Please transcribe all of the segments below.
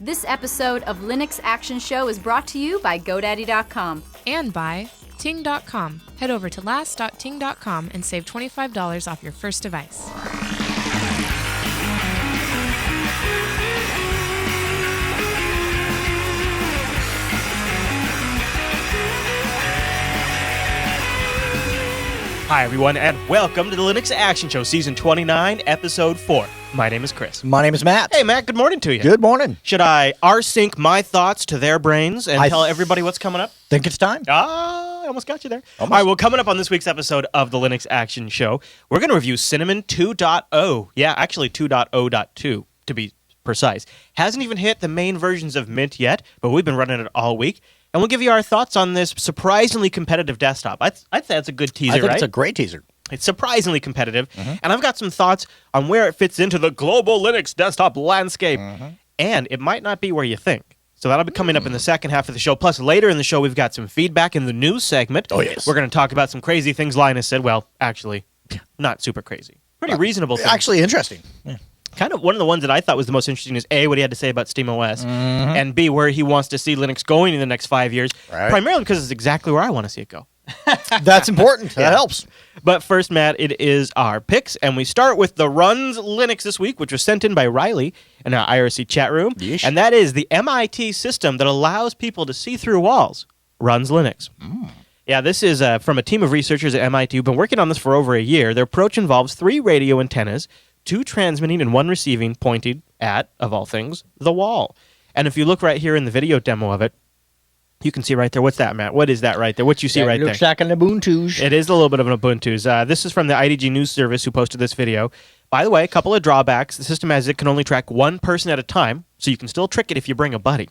This episode of Linux Action Show is brought to you by GoDaddy.com. And by Ting.com. Head over to last.ting.com and save $25 off your first device. Hi, everyone, and welcome to the Linux Action Show, Season 29, Episode 4. My name is Chris. My name is Matt. Hey, Matt, good morning to you. Good morning. Should I rsync my thoughts to their brains and tell everybody what's coming up? Think it's time. I almost got you there. Almost. All right, well, coming up on this week's episode of the Linux Action Show, we're going to review Cinnamon 2.0. Yeah, actually 2.0.2, to be precise. Hasn't even hit the main versions of Mint yet, but we've been running it all week. And we'll give you our thoughts on this surprisingly competitive desktop. I'd say that's a good teaser, I think right? it's a great teaser. It's surprisingly competitive. And I've got some thoughts on where it fits into the global Linux desktop landscape. And it might not be where you think. So that'll be coming up in the second half of the show. Plus, later in the show, we've got some feedback in the news segment. Oh, yes. We're going to talk about some crazy things Linus said. Well, actually, not super crazy. Pretty reasonable things. Actually interesting. Yeah. Kind of one of the ones that I thought was the most interesting is A, what he had to say about Steam OS, and B, where he wants to see Linux going in the next 5 years, primarily because it's exactly where I want to see it go. That's important. That helps. But first, Matt, it is our picks, and we start with the Runs Linux this week, which was sent in by Riley in our IRC chat room, and that is the MIT system that allows people to see through walls. Runs Linux. Yeah, this is from a team of researchers at MIT who've been working on this for over a year. Their approach involves 3 radio antennas, 2 transmitting and 1 receiving, pointed at, of all things, the wall. And if you look right here in the video demo of it, you can see right there. What's that, Matt? What is that right there? What you see right there? It looks like an Ubuntu. It is a little bit of an Ubuntu. This is from the IDG News Service who posted this video. By the way, a couple of drawbacks. The system as it can only track 1 person at a time, so you can still trick it if you bring a buddy.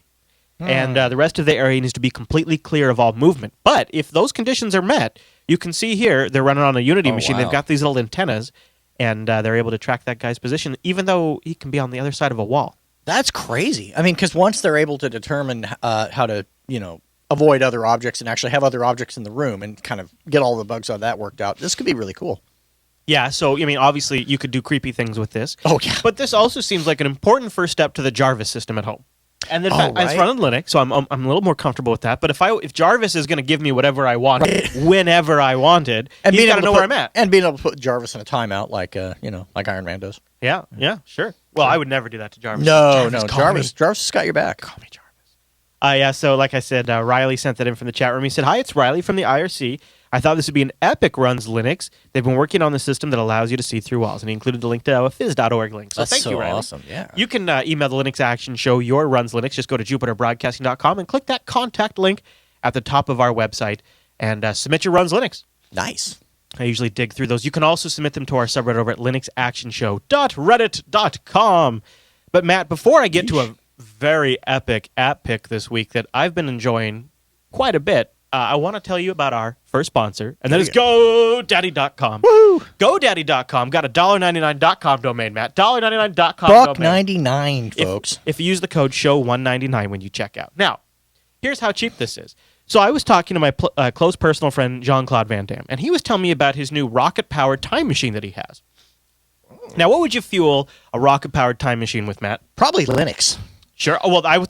And the rest of the area needs to be completely clear of all movement. But if those conditions are met, you can see here they're running on a Unity machine. Wow. They've got these little antennas, and they're able to track that guy's position, even though he can be on the other side of a wall. That's crazy. I mean, because once they're able to determine how to, avoid other objects and actually have other objects in the room and kind of get all the bugs on that worked out, this could be really cool. Yeah, so, I mean, obviously, you could do creepy things with this. Oh, yeah. But this also seems like an important first step to the Jarvis system at home. And in fact, it's running Linux, so I'm a little more comfortable with that. But if Jarvis is going to give me whatever I want, whenever I wanted, and he's got to know where I'm at. And being able to put Jarvis in a timeout like Iron Man does. Yeah, sure. Well, I would never do that to Jarvis. No, Jarvis has got your back. Call me Jarvis. Yeah, so like I said, Riley sent that in from the chat room. He said, "Hi, it's Riley from the IRC. I thought this would be an epic Runs Linux. They've been working on the system that allows you to see through walls." And he included the link to a phys.org link. So thank you, Riley. That's so awesome, yeah. You can email the Linux Action Show your Runs Linux. Just go to jupiterbroadcasting.com and click that contact link at the top of our website and submit your Runs Linux. Nice. I usually dig through those. You can also submit them to our subreddit over at linuxactionshow.reddit.com. But Matt, before I get to a very epic app pick this week that I've been enjoying quite a bit, I want to tell you about our first sponsor, and that is GoDaddy.com. Woo! GoDaddy.com got a $1.99.com domain, Matt. $1.99.com domain. $1.99, folks. If you use the code SHOW199 when you check out. Now, here's how cheap this is. So I was talking to my close personal friend, Jean-Claude Van Damme, and he was telling me about his new rocket-powered time machine that he has. Now, what would you fuel a rocket-powered time machine with, Matt? Probably Linux. Sure. Oh, well, that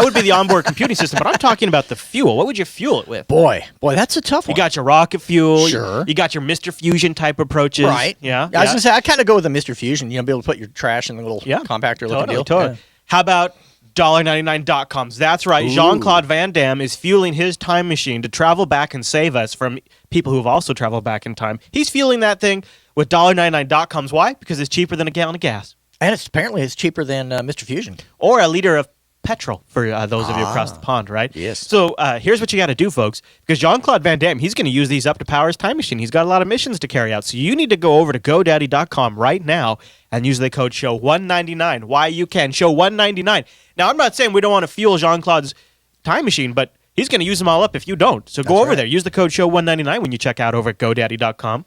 would be the onboard computing system, but I'm talking about the fuel. What would you fuel it with? Boy, that's a tough one. You got your rocket fuel. Sure. You got your Mr. Fusion type approaches. Right. Yeah. I was going to say, I kind of go with the Mr. Fusion. Be able to put your trash in the little compactor looking deal. Totally. Yeah. How about $1.99.coms? That's right. Jean-Claude Van Damme is fueling his time machine to travel back and save us from people who have also traveled back in time. He's fueling that thing with $1.99.coms. Why? Because it's cheaper than a gallon of gas. And apparently it's cheaper than Mr. Fusion. Or a liter of petrol for those of you across the pond, right? Yes. So here's what you got to do, folks, because Jean-Claude Van Damme, he's going to use these up to power his time machine. He's got a lot of missions to carry out. So you need to go over to GoDaddy.com right now and use the code SHOW199. Why you can. SHOW199. Now, I'm not saying we don't want to fuel Jean-Claude's time machine, but he's going to use them all up if you don't. So go over there. Use the code SHOW199 when you check out over at GoDaddy.com.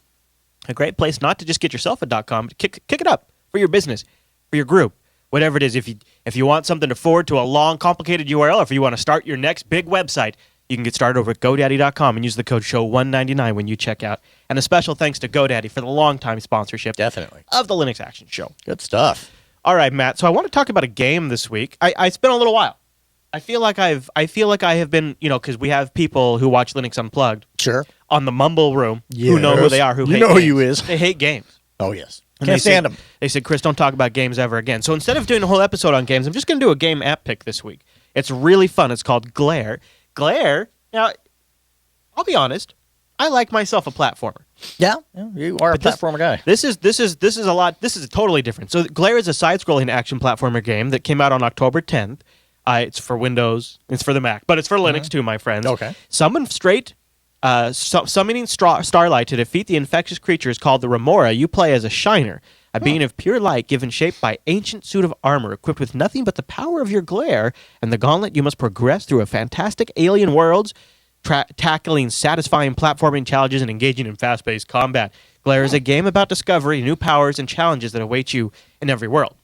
A great place not to just get yourself a .com, but kick it up for your business, for your group, whatever it is. If you want something to forward to a long, complicated URL, or if you want to start your next big website, you can get started over at GoDaddy.com and use the code SHOW199 when you check out. And a special thanks to GoDaddy for the long-time sponsorship Definitely. of the Linux Action Show. Good stuff. All right, Matt. So I want to talk about a game this week. It's been a little while. I feel like I have been, because we have people who watch Linux Unplugged. Sure. On the Mumble Room, who know who they are, who hate know games. who you is. They hate games. Oh, yes. And Can't stand them. They said, Chris, don't talk about games ever again. So instead of doing a whole episode on games, I'm just going to do a game app pick this week. It's really fun. It's called Glare. Glare, now, I'll be honest, I like myself a platformer. Yeah, you are a platformer guy. This is totally different. So Glare is a side-scrolling action platformer game that came out on October 10th. It's for Windows, it's for the Mac, but it's for Linux too, my friends. Okay. Summoning starlight to defeat the infectious creatures called the Remora. You play as a Shiner, a being of pure light given shape by ancient suit of armor, equipped with nothing but the power of your glare and the gauntlet. You must progress through a fantastic alien worlds, tackling satisfying platforming challenges and engaging in fast-paced combat. Glare is a game about discovery, new powers, and challenges that await you in every world.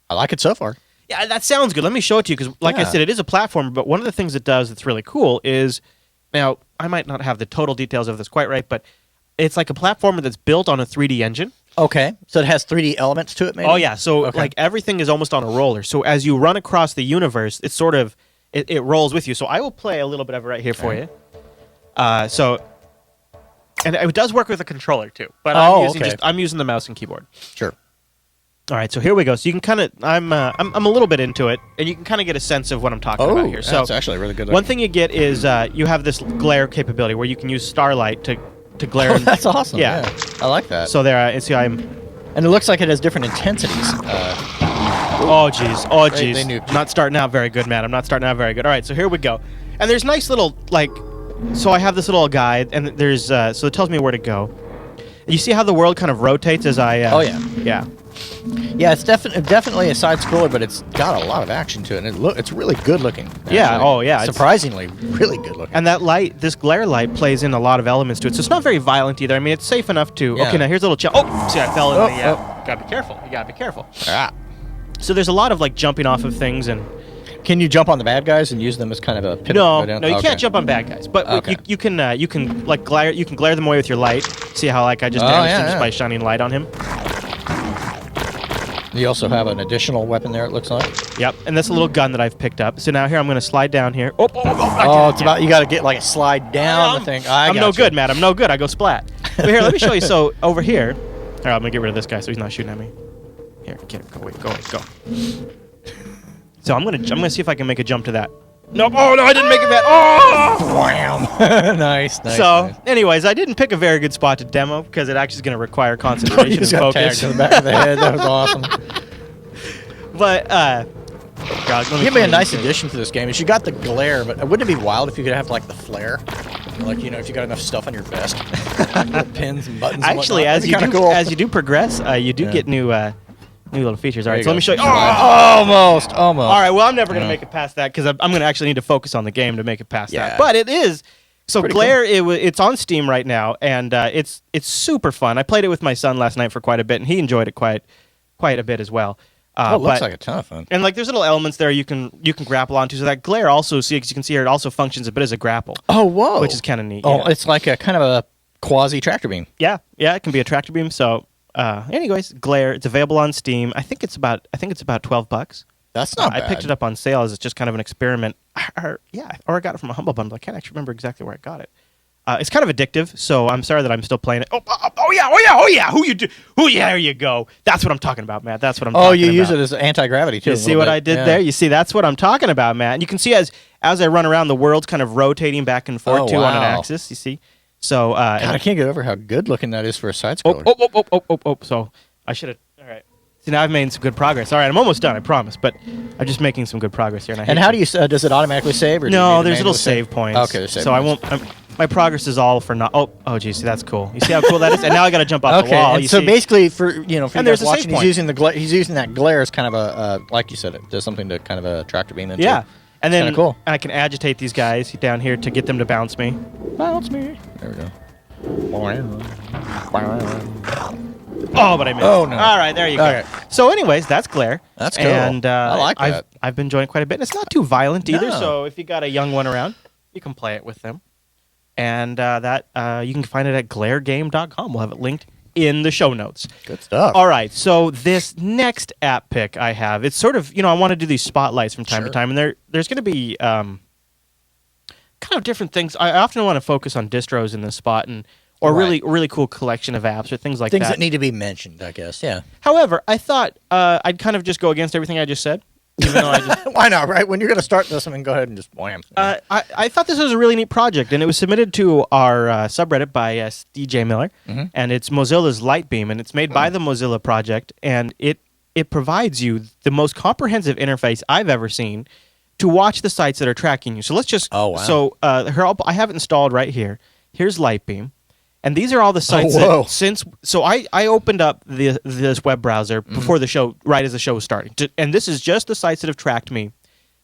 I like it so far. Yeah, that sounds good. Let me show it to you because, like I said, it is a platformer, but one of the things it does that's really cool is, now, I might not have the total details of this quite right, but it's like a platformer that's built on a 3D engine. Okay, so it has 3D elements to it, maybe? Oh, yeah, so like everything is almost on a roller. So as you run across the universe, it's sort of, it rolls with you. So I will play a little bit of it right here for you. And it does work with a controller, too. But I'm using the mouse and keyboard. Sure. All right, so here we go. So you can kind of, I'm a little bit into it, and you can kind of get a sense of what I'm talking about here. So that's actually really good. One thing you get is you have this glare capability where you can use starlight to glare. Oh, that's awesome. Yeah. I like that. So there, and it looks like it has different intensities. Oh, jeez. They knew. Not starting out very good, man. I'm not starting out very good. All right, so here we go. And there's nice little, so I have this little guide, and there's, so it tells me where to go. You see how the world kind of rotates as I... oh, yeah. Yeah. Yeah, it's definitely a side scroller, but it's got a lot of action to it, and it's really good looking. Actually. Yeah, oh yeah, surprisingly really good looking. And that light, this glare light, plays in a lot of elements to it, so it's not very violent either. I mean, it's safe enough to. Yeah. Okay, now here's a little. Oh, see, I fell in the. Gotta be careful. You gotta be careful. Ah. So there's a lot of jumping off of things, and can you jump on the bad guys and use them as kind of a pit? No, you can't jump on bad guys, but you can glare. You can glare them away with your light. See how I just damaged him just by shining light on him. You also have an additional weapon there, it looks like. Yep, and that's a little gun that I've picked up. So now here I'm going to slide down here. It's about, you got to get a slide down the thing. I'm no good, Matt. I'm no good. I go splat. But here, let me show you. So over here, all right, I'm going to get rid of this guy so he's not shooting at me. Here, go away. So I'm going to see if I can make a jump to that. Nope. Oh, no, I didn't make it that. Oh! Wham! Nice. Anyways, I didn't pick a very good spot to demo because it actually is going to require concentration and focus. To the back of the head. That was awesome. But, God, give me a nice addition to this game is you got the glare, but wouldn't it be wild if you could have, the flare? If you got enough stuff on your vest. Pins and buttons actually, and as you do progress, you do get new little features. All right, so let me show you. Almost. All right, well, I'm never going to make it past that because I'm going to actually need to focus on the game to make it past that. But it is. So Glare, cool. It's on Steam right now, and it's super fun. I played it with my son last night for quite a bit, and he enjoyed it quite a bit as well. It looks like a ton of fun. And there's little elements there you can grapple onto. So that Glare also, as you can see here, it also functions a bit as a grapple. Oh, whoa. Which is kind of neat. Oh, it's like a kind of a quasi tractor beam. Yeah, it can be a tractor beam. So. Anyways, Glare. It's available on Steam. I think it's about $12. That's not bad. I picked it up on sale as it's just kind of an experiment. Or I got it from a Humble Bundle. I can't actually remember exactly where I got it. It's kind of addictive, so I'm sorry that I'm still playing it. Oh yeah, there you go. That's what I'm talking about, Matt. That's what I'm talking about. Oh, you use it as anti-gravity, too. You see what I did there? You see, that's what I'm talking about, Matt. And you can see as I run around, the world's kind of rotating back and forth, on an axis, you see? So, God, I can't get over how good looking that is for a side scroller. So I should have. All right. See, now I've made some good progress. All right, I'm almost done. I promise. But I'm just making some good progress here. And how do you? Does it automatically save? Or no, there's little save points. Okay, there's save points. I won't. My progress is all for not. Oh, geez, see, that's cool. You see how cool that is? And now I got to jump off the wall. And so basically, for you guys watching, he's using he's using that glare as kind of a like you said, it does something to kind of a tractor beam into. Yeah. And then cool. I can agitate these guys down here to get them to bounce me. Bounce me. There we go. Oh, but I missed. Oh, no. All right, there you go. Okay. So anyways, that's Glare. That's cool. And I like that. I've been enjoying quite a bit. And it's not too violent either, No. so if you got a young one around, you can play it with them. And you can find it at glaregame.com. We'll have it linked in the show notes. Good stuff. All right, so this next app pick I have, it's sort of, I want to do these spotlights from time to time, and there's going to be kind of different things. I often want to focus on distros in this spot, or really cool collection of apps or things like that. Things that need to be mentioned, I guess, yeah. However, I thought I'd kind of just go against everything I just said. Even though I just, why not, right? When you're going to start this, go ahead and just wham. I thought this was a really neat project, and it was submitted to our subreddit by DJ Miller, and it's Mozilla's Lightbeam, and it's made by the Mozilla project, and it provides you the most comprehensive interface I've ever seen to watch the sites that are tracking you. So let's just... Oh, wow. So I have it installed right here. Here's Lightbeam. And these are all the sites So I opened up this web browser before the show, right as the show was starting. And this is just the sites that have tracked me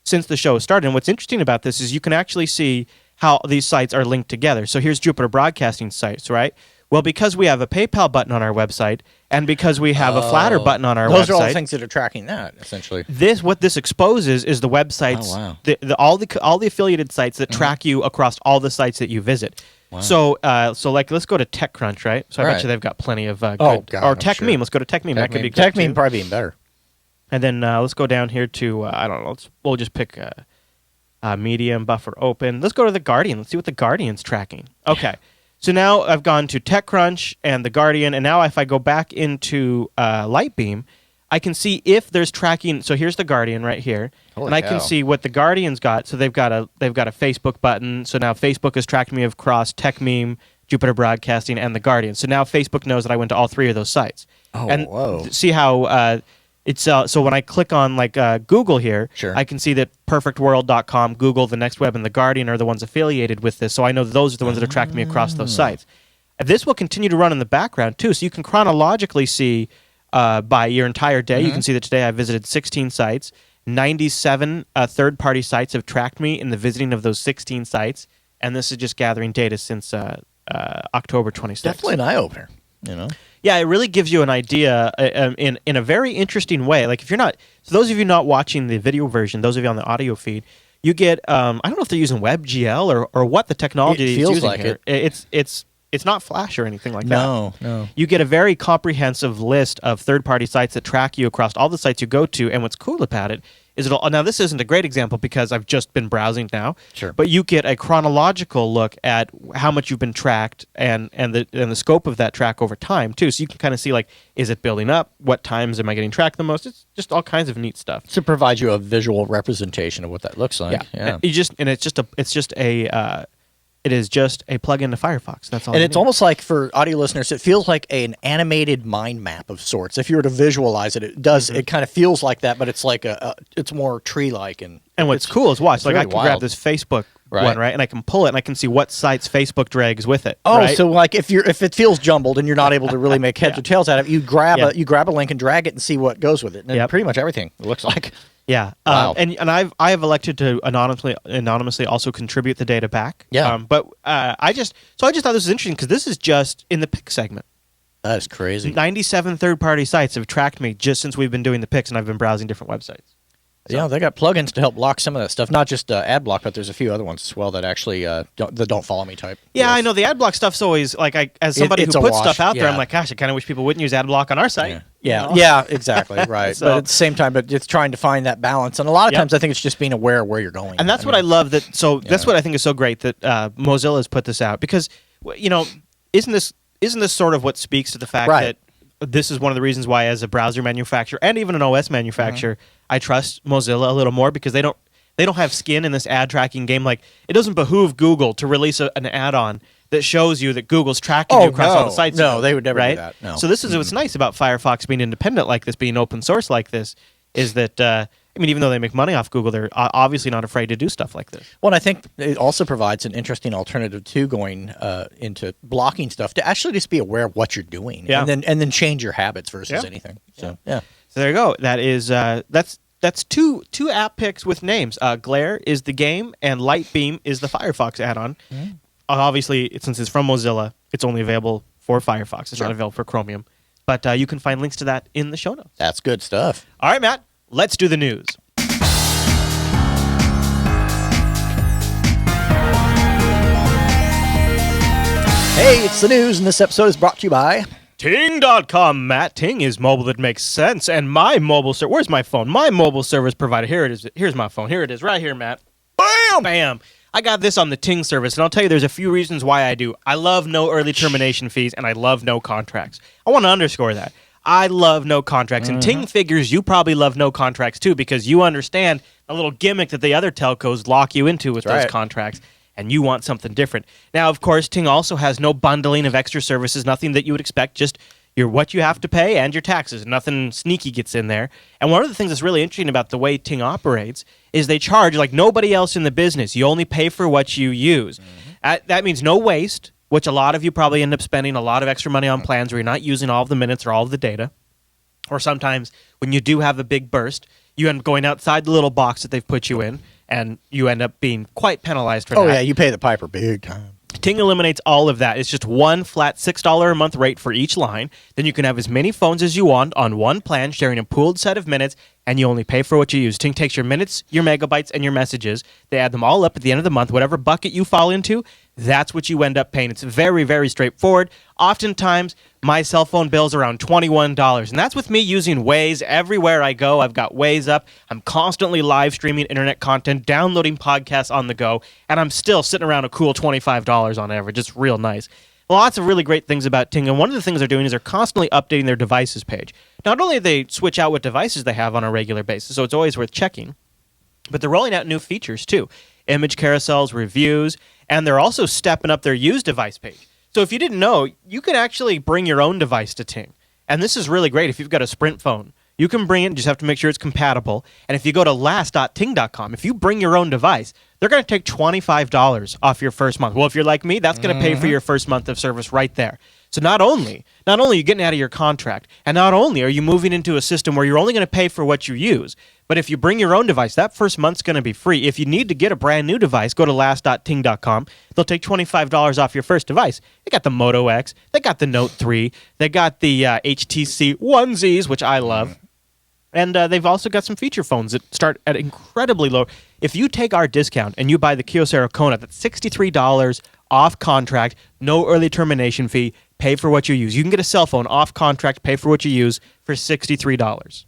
since the show started. And what's interesting about this is you can actually see how these sites are linked together. So here's Jupiter Broadcasting sites, right? Well, because we have a PayPal button on our website, and because we have a Flatter button on our website... Those are all the things that are tracking that, essentially. What this exposes is the websites, all the affiliated sites that track you across all the sites that you visit. Wow. So let's go to TechCrunch, right? So I bet you they've got plenty of good... or TechMeme. Let's go to TechMeme. That could be good, TechMeme probably being better. And then let's go down here to, I don't know, we'll just pick Medium, Buffer Open. Let's go to The Guardian. Let's see what The Guardian's tracking. Okay. So now I've gone to TechCrunch and The Guardian, and now if I go back into Lightbeam, I can see if there's tracking. So here's The Guardian right here, and I can see what The Guardian's got. So they've got a Facebook button. So now Facebook has tracked me across TechMeme, Jupiter Broadcasting, and The Guardian. So now Facebook knows that I went to all three of those sites. Oh, and whoa! See how it's so when I click on Google here, sure. I can see that perfectworld.com, Google, The Next Web, and The Guardian are the ones affiliated with this. So I know those are the ones that are tracking me across those sites. This will continue to run in the background too, so you can chronologically see by your entire day. You can see that today I visited 16 sites. 97 third-party sites have tracked me in the visiting of those 16 sites, and this is just gathering data since October 26th. Definitely an eye-opener, Yeah, it really gives you an idea in a very interesting way. Like if you're not, so those of you not watching the video version, those of you on the audio feed, you get I don't know if they're using WebGL or what the technology is using like here. It's not Flash or anything like that. No. You get a very comprehensive list of third-party sites that track you across all the sites you go to, and what's cool about it is now this isn't a great example because I've just been browsing now. Sure. But you get a chronological look at how much you've been tracked and the scope of that track over time too. So you can kind of see is it building up? What times am I getting tracked the most? It's just all kinds of neat stuff. To provide you a visual representation of what that looks like. Yeah. It is just a plug-in to Firefox. That's all. And it's almost like, for audio listeners, it feels like an animated mind map of sorts. If you were to visualize it, it does. It kind of feels like that, but it's like it's more tree-like. And what's cool is watch. Really I can grab this Facebook one, right, and I can pull it, and I can see what sites Facebook drags with it. Oh, right? so if it feels jumbled and you're not able to really make heads or tails out of it, you grab a link and drag it and see what goes with it. And pretty much everything, it looks like. Yeah, wow. And I have elected to anonymously also contribute the data back. Yeah, but I just thought this was interesting because this is just in the pick segment. That is crazy. 97 third-party sites have tracked me just since we've been doing the picks, and I've been browsing different websites. So. Yeah, they got plugins to help block some of that stuff. Not just ad block, but there's a few other ones as well that actually don't follow me type. Yeah, I know the ad block stuff's always as somebody who puts stuff out there, I'm like, gosh, I kind of wish people wouldn't use ad block on our site. Yeah, exactly, right. But at the same time, it's trying to find that balance, and a lot of times I think it's just being aware of where you're going. And that's what I love. That's what I think is so great that Mozilla has put this out because isn't this sort of what speaks to the fact that this is one of the reasons why, as a browser manufacturer and even an OS manufacturer, I trust Mozilla a little more because they don't have skin in this ad tracking game. Like, it doesn't behoove Google to release an add-on that shows you that Google's tracking you across all the sites. No, they would never do that. No. So this is what's nice about Firefox being independent like this, being open source like this, is that even though they make money off Google, they're obviously not afraid to do stuff like this. Well, and I think it also provides an interesting alternative to going into blocking stuff to actually just be aware of what you're doing, and then change your habits versus anything. So So there you go. That is that's two app picks with names. Glare is the game, and Lightbeam is the Firefox add-on. Obviously, since it's from Mozilla, it's only available for Firefox. It's not available for Chromium. But you can find links to that in the show notes. That's good stuff. All right, Matt. Let's do the news. Hey, it's the news, and this episode is brought to you by Ting.com, Matt. Ting is mobile that makes sense. And my mobile service, where's my phone? My mobile service provider. Here it is. Here's my phone. Here it is, right here, Matt. Bam! Bam. I got this on the Ting service, and I'll tell you there's a few reasons why I do. I love no early termination fees, and I love no contracts. I want to underscore that. I love no contracts, and Ting figures you probably love no contracts too, because you understand a little gimmick that the other telcos lock you into with those contracts, and you want something different. Now, of course, Ting also has no bundling of extra services, nothing that you would expect, just what you have to pay and your taxes. Nothing sneaky gets in there. And one of the things that's really interesting about the way Ting operates is they charge like nobody else in the business. You only pay for what you use. That means no waste, which a lot of you probably end up spending a lot of extra money on plans where you're not using all of the minutes or all of the data. Or sometimes when you do have a big burst, you end up going outside the little box that they've put you in, and you end up being quite penalized for that. Oh, yeah, you pay the piper big time. Ting eliminates all of that. It's just one flat $6 a month rate for each line. Then you can have as many phones as you want on one plan, sharing a pooled set of minutes, and you only pay for what you use. Ting takes your minutes, your megabytes, and your messages. They add them all up at the end of the month. Whatever bucket you fall into, that's what you end up paying. It's very, very straightforward. Oftentimes, my cell phone bill's around $21, and that's with me using Waze everywhere I go. I've got Waze up. I'm constantly live streaming internet content, downloading podcasts on the go, and I'm still sitting around a cool $25 on average. It's real nice. Lots of really great things about Ting, and one of the things they're doing is they're constantly updating their devices page. Not only do they switch out what devices they have on a regular basis, so it's always worth checking, but they're rolling out new features too. Image carousels, reviews, and they're also stepping up their used device page. So if you didn't know, you can actually bring your own device to Ting. And this is really great if you've got a Sprint phone. You can bring it, just have to make sure it's compatible. And if you go to last.ting.com, if you bring your own device, they're going to take $25 off your first month. Well, if you're like me, that's going to pay for your first month of service right there. So not only are you getting out of your contract, and not only are you moving into a system where you're only going to pay for what you use, but if you bring your own device, that first month's going to be free. If you need to get a brand new device, go to last.ting.com. They'll take $25 off your first device. They got the Moto X, they got the Note 3, they got the HTC onesies, which I love. And they've also got some feature phones that start at incredibly low. If you take our discount and you buy the Kyocera Kona, that's $63 off contract, no early termination fee, pay for what you use. You can get a cell phone off contract, pay for what you use for $63.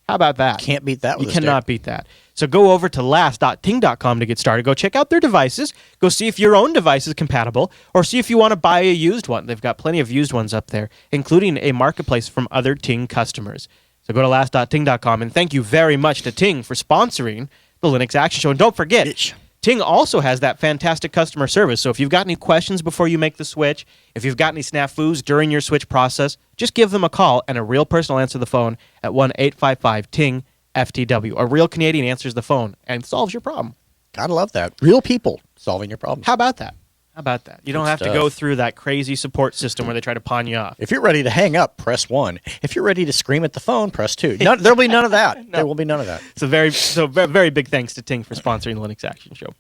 How about that? Can't beat that with You cannot beat that. So go over to last.ting.com to get started. Go check out their devices. Go see if your own device is compatible, or see if you want to buy a used one. They've got plenty of used ones up there, including a marketplace from other Ting customers. So go to last.ting.com, and thank you very much to Ting for sponsoring the Linux Action Show. And don't forget, Ting also has that fantastic customer service. So if you've got any questions before you make the switch, if you've got any snafus during your switch process, just give them a call, and a real person will answer the phone at 1-855-TING-FTW. A real Canadian answers the phone and solves your problem. Gotta love that. Real people solving your problems. How about that? How about that? You don't have to go through that crazy support system where they try to pawn you off. If you're ready to hang up, press 1. If you're ready to scream at the phone, press 2. There'll be none of that. No. There will be none of that. Very big thanks to Ting for sponsoring the Linux Action Show.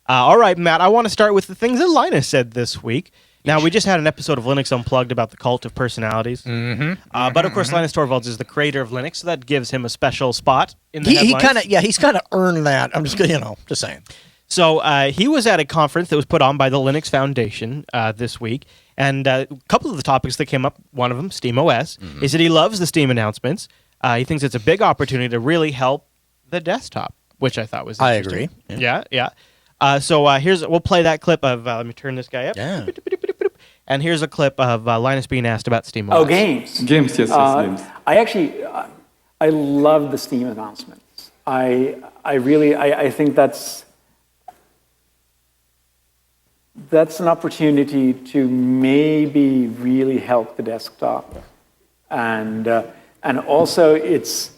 All right, Matt, I want to start with the things that Linus said this week. Now, we just had an episode of Linux Unplugged about the cult of personalities. But, of course, Linus Torvalds is the creator of Linux, so that gives him a special spot in the headlines. He's kind of earned that. I'm just saying. So he was at a conference that was put on by the Linux Foundation this week, and a couple of the topics that came up, one of them, Steam OS, is that he loves the Steam announcements. He thinks it's a big opportunity to really help the desktop, which I thought was interesting. I agree. Yeah. So we'll play that clip of, let me turn this guy up. Yeah. And here's a clip of Linus being asked about Steam OS. Oh, games. Games, yes, games. I love the Steam announcements. I think that's an opportunity to maybe really help the desktop. And also it's,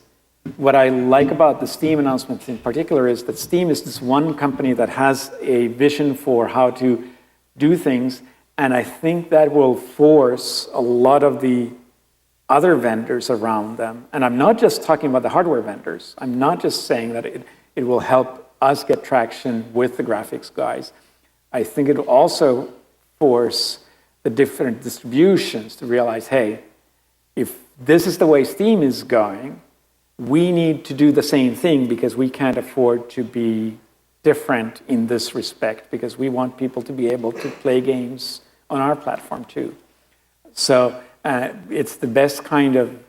what I like about the Steam announcements in particular is that Steam is this one company that has a vision for how to do things, and I think that will force a lot of the other vendors around them. And I'm not just talking about the hardware vendors. I'm not just saying that it will help us get traction with the graphics guys. I think it will also force the different distributions to realize, hey, if this is the way Steam is going, we need to do the same thing because we can't afford to be different in this respect because we want people to be able to play games on our platform too. So it's the best kind of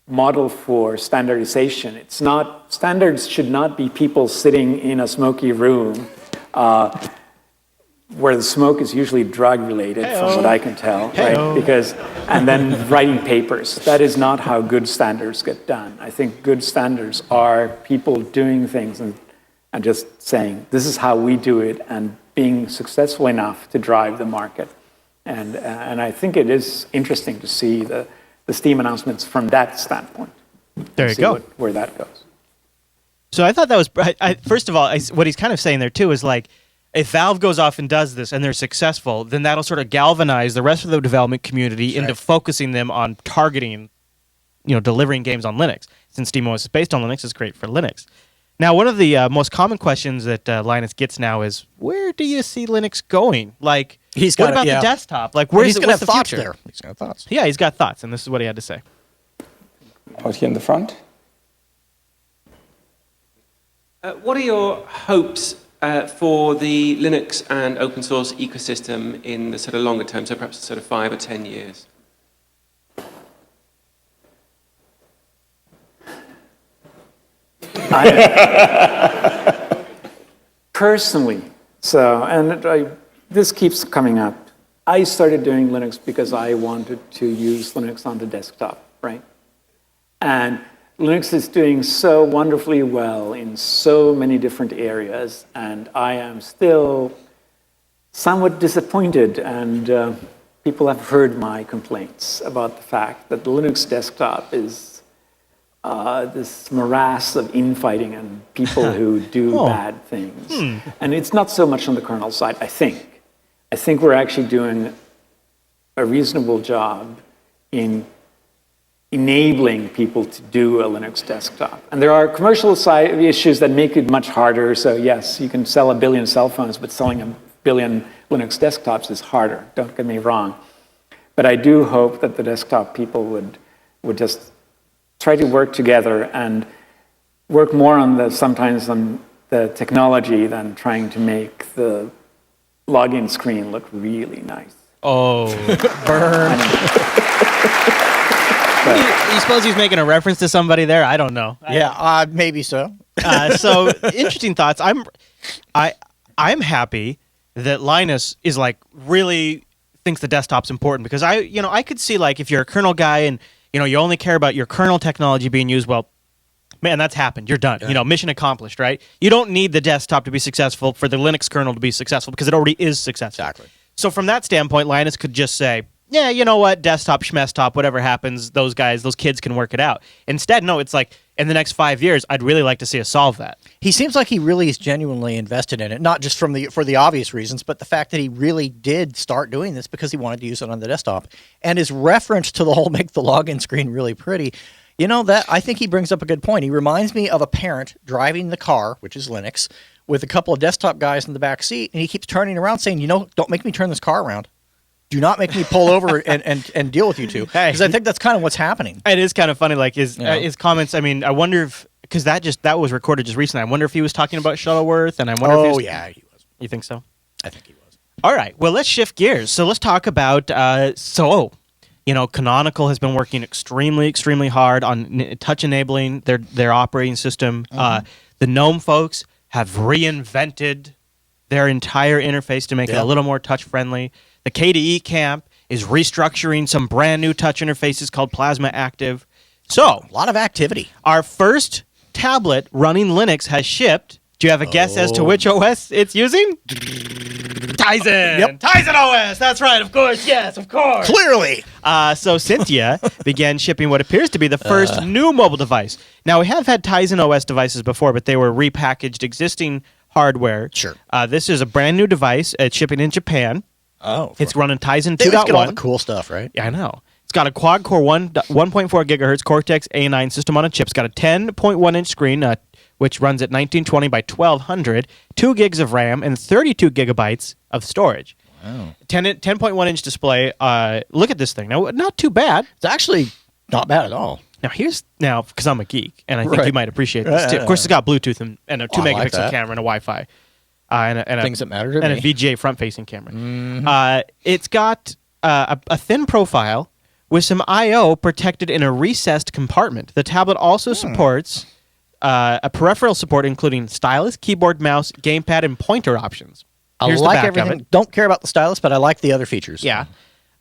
model for standardization. It's not, standards should not be people sitting in a smoky room where the smoke is usually drug related, from what I can tell, right? Because, and then writing papers. That is not how good standards get done. I think good standards are people doing things and just saying, this is how we do it, and being successful enough to drive the market. And I think it is interesting to see the Steam announcements from that standpoint. There you go. Where that goes. So I thought that was, first of all, what he's kind of saying there too is like, if Valve goes off and does this and they're successful, then that'll sort of galvanize the rest of the development community into focusing them on targeting, delivering games on Linux. Since SteamOS is based on Linux, it's great for Linux. Now, one of the most common questions that Linus gets now is, where do you see Linux going? Like, what about the desktop? Like, where's going to have the thoughts future? there. He's going to have thoughts. Yeah, he's got thoughts, and this is what he had to say. Out here in the front. What are your hopes for the Linux and open source ecosystem in the sort of longer term, so perhaps sort of 5 or 10 years? Personally, this keeps coming up. I started doing Linux because I wanted to use Linux on the desktop, right? And Linux is doing so wonderfully well in so many different areas, and I am still somewhat disappointed, and people have heard my complaints about the fact that the Linux desktop is this morass of infighting and people who do bad things. And it's not so much on the kernel side, I think. I think we're actually doing a reasonable job in enabling people to do a Linux desktop. And there are commercial side issues that make it much harder. So yes, you can sell 1 billion cell phones, but selling 1 billion Linux desktops is harder, don't get me wrong. But I do hope that the desktop people would just try to work together and work more on sometimes on the technology than trying to make the login screen look really nice. Oh, burn. You suppose he's making a reference to somebody there? I don't know. Yeah, maybe so. So interesting thoughts. I'm happy that Linus is like really thinks the desktop's important, because I could see, like, if you're a kernel guy and you only care about your kernel technology being used, well, man, that's happened. You're done. Yeah. Mission accomplished, right? You don't need the desktop to be successful for the Linux kernel to be successful, because it already is successful. Exactly. So from that standpoint, Linus could just say, yeah, you know what, desktop, schmesktop, whatever happens, those kids can work it out. Instead, no, it's like, in the next 5 years, I'd really like to see us solve that. He seems like he really is genuinely invested in it, not just for the obvious reasons, but the fact that he really did start doing this because he wanted to use it on the desktop. And his reference to the whole make the login screen really pretty, that I think he brings up a good point. He reminds me of a parent driving the car, which is Linux, with a couple of desktop guys in the back seat, and he keeps turning around saying, don't make me turn this car around. Do not make me pull over and deal with you two. Because I think that's kind of what's happening. It is kind of funny, like his comments. I mean, I wonder if, because that was recorded just recently. I wonder if he was talking about Shuttleworth, and I wonder if he was, yeah, he was. You think so? I think he was. All right. Well, let's shift gears. So let's talk about Canonical has been working extremely, extremely hard on touch enabling their operating system. The GNOME folks have reinvented their entire interface to make it a little more touch friendly. The KDE camp is restructuring some brand new touch interfaces called Plasma Active. So, a lot of activity. Our first tablet running Linux has shipped. Do you have a guess as to which OS it's using? Tizen. Yep. Tizen OS. That's right. Of course. Yes, of course. Clearly. So Cynthia began shipping what appears to be the first new mobile device. Now, we have had Tizen OS devices before, but they were repackaged existing hardware. Sure. This is a brand new device. It's shipping in Japan. Oh. It's running Tizen 2.1. They always get all the cool stuff, right? Yeah, I know. It's got a quad-core 1.4 gigahertz Cortex A9 system on a chip. It's got a 10.1-inch screen, which runs at 1920 by 1200, 2 gigs of RAM, and 32 gigabytes of storage. Wow. 10.1-inch display. Look at this thing. Now, not too bad. It's actually not bad at all. Now, because I'm a geek, and I think you might appreciate this too. Of course, it's got Bluetooth and a 2 megapixel camera and a Wi-Fi. And things that matter to me. And a VGA front-facing camera. It's got a thin profile with some I/O protected in a recessed compartment. The tablet also supports a peripheral support including stylus, keyboard, mouse, gamepad, and pointer options. Here's I like the back of everything. it. Don't care about the stylus, but I like the other features. Yeah.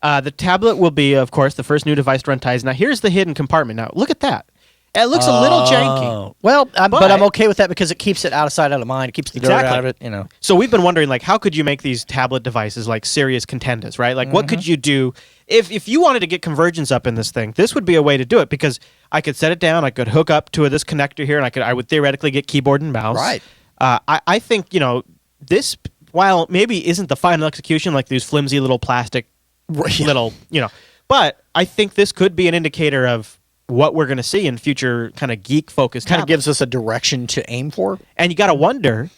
The tablet will be, of course, the first new device to run Tizen. Now, here's the hidden compartment. Now, look at that. It looks a little janky. Well, but I'm okay with that because it keeps it out of sight, out of mind. It keeps the dirt out of it, So we've been wondering, like, how could you make these tablet devices like serious contenders, right? Like, what could you do if you wanted to get convergence up in this thing? This would be a way to do it because I could set it down, I could hook up to this connector here, and I would theoretically get keyboard and mouse. Right. I think this, while maybe isn't the final execution like these flimsy little plastic little, but I think this could be an indicator of what we're going to see in future kind of geek-focused Kind of tablets. gives us a direction to aim for. And you got to wonder,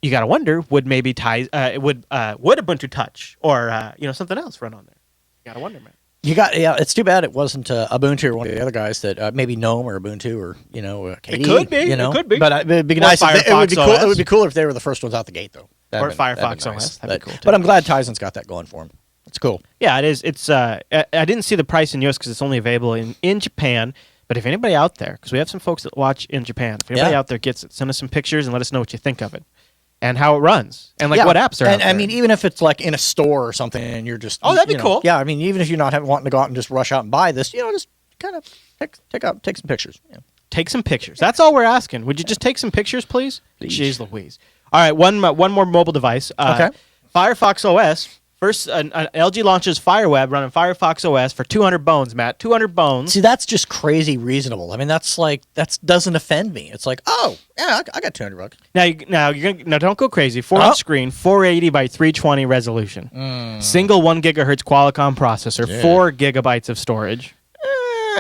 would maybe would Ubuntu Touch or something else run on there? You got to wonder, man. It's too bad it wasn't Ubuntu or one of the other guys that maybe GNOME or Ubuntu or KDE. It could be. It could be. But it'd be Or nice. It would be Firefox cool. OS. It would be cooler if they were the first ones out the gate, though. Or Firefox OS. That'd be cool, too. But I'm glad Tizen's got that going for him. It's cool. Yeah, it is. It's I didn't see the price in US because it's only available in Japan. But if anybody out there, because we have some folks that watch in Japan, if anybody out there gets it, send us some pictures and let us know what you think of it and how it runs and what apps are out there. I mean, even if it's like in a store or something, and you're just that'd be cool. Yeah, I mean, even if you're not wanting to go out and just rush out and buy this, just kind of take some pictures. Yeah. Take some pictures. That's all we're asking. Would you just take some pictures, please? Jeez Louise. All right, one more mobile device. Okay. Firefox OS. First, LG launches FireWeb running Firefox OS for 200 bones, Matt. 200 bones. See, that's just crazy reasonable. I mean, that doesn't offend me. It's like, oh, yeah, I got $200. Now don't go crazy. 4-inch screen, 480 by 320 resolution. Single 1 gigahertz Qualcomm processor, 4 gigabytes of storage.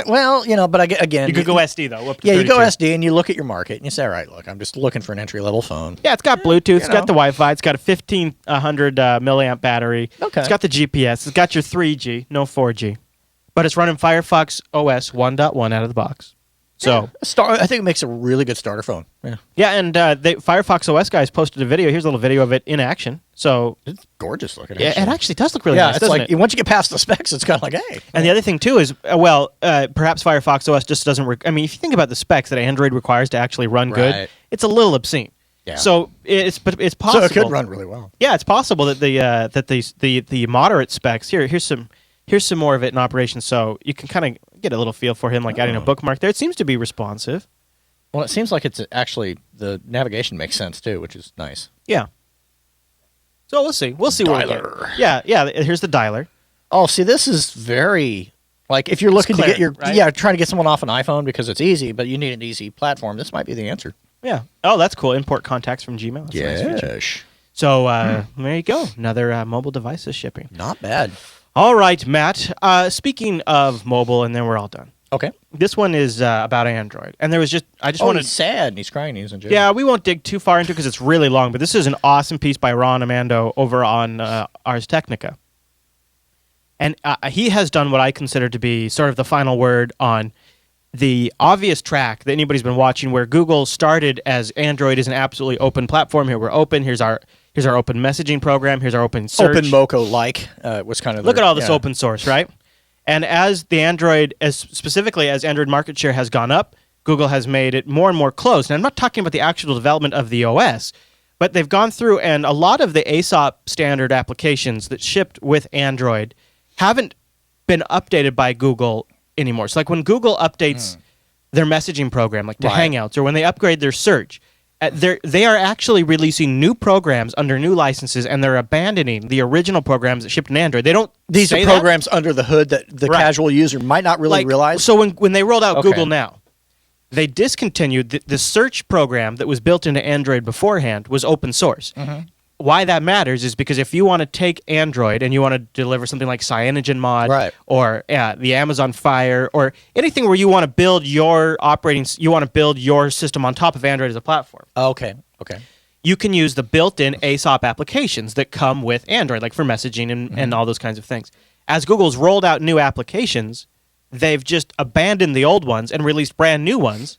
Well, but again, You could go SD though. Up to you go 32. SD and you look at your market and you say, all right, look, I'm just looking for an entry level phone. Yeah, it's got Bluetooth. It's got the Wi-Fi. It's got a 1500 milliamp battery. Okay. It's got the GPS. It's got your 3G, no 4G, but it's running Firefox OS 1.1 out of the box. So I think it makes a really good starter phone. Yeah, yeah, and the Firefox OS guys posted a video. Here's a little video of it in action. So it's gorgeous looking. it actually does look really nice. It's doesn't like it? once you get past the specs, it's kind of like, hey. And the other thing too is, perhaps Firefox OS just doesn't. I mean, if you think about the specs that Android requires to actually run good, Right. it's a little obscene. Yeah. So it's possible. So it could run really well. Yeah, it's possible that the moderate specs here's some more of it in operation, so you can kind of get a little feel for him, like adding a bookmark there. It seems to be responsive. Well, it seems like it's actually the navigation makes sense too, which is nice. Yeah. So we'll see. We'll see what we get. Yeah. Here's the dialer. Oh, see, this is very like if you're looking to get your right? trying to get someone off an iPhone because it's easy, but you need an easy platform. This might be the answer. Yeah. Oh, that's cool. Import contacts from Gmail. That's a nice feature. So there you go. Another mobile device is shipping. Not bad. All right, Matt. Speaking of mobile, and then we're all done. Okay. This one is about Android, and I just wanted. He's sad and he's crying. He's in jail. Yeah, we won't dig too far into it because it's really long, but this is an awesome piece by Ron Amando over on Ars Technica. And he has done what I consider to be sort of the final word on the obvious track that anybody's been watching, where Google started as Android is an absolutely open platform. Here we're open. Here's our open messaging program. Here's our open search. Open Moco was kind of look at all this open source, right? And as the Android, specifically as Android market share has gone up, Google has made it more and more closed. And I'm not talking about the actual development of the OS, but they've gone through, and a lot of the ASOP standard applications that shipped with Android haven't been updated by Google anymore. So like when Google updates their messaging program, like to Hangouts, or when they upgrade their search, they are actually releasing new programs under new licenses, and they're abandoning the original programs that shipped in Android. They don't. These are programs under the hood that the casual user might not really realize. So when they rolled out Google Now, they discontinued the search program that was built into Android beforehand was open source. Why that matters is because if you want to take Android and you want to deliver something like CyanogenMod or the Amazon Fire or anything where you want to build your your system on top of Android as a platform. Okay. You can use the built-in ASOP applications that come with Android, like for messaging and all those kinds of things. As Google's rolled out new applications, they've just abandoned the old ones and released brand new ones,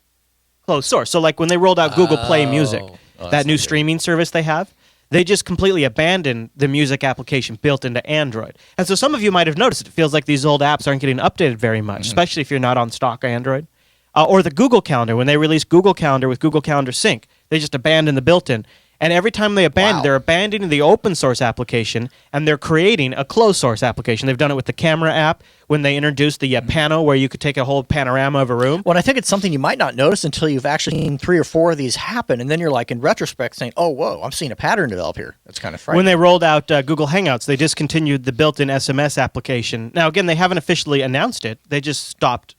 closed source. So like when they rolled out Google Play Music, that new streaming service they have, They just completely abandoned the music application built into Android. And so some of you might have noticed it feels like these old apps aren't getting updated very much, especially if you're not on stock Android. Or the Google Calendar, when they released Google Calendar with Google Calendar Sync, they just abandoned the built-in. And every time they abandon, they're abandoning the open source application and they're creating a closed source application. They've done it with the camera app when they introduced the Pano, where you could take a whole panorama of a room. Well, I think it's something you might not notice until you've actually seen 3 or 4 of these happen, and then you're like, in retrospect, saying, "Oh, whoa, I'm seeing a pattern develop here." That's kind of frightening. When they rolled out Google Hangouts, they discontinued the built-in SMS application. Now, again, they haven't officially announced it. They just stopped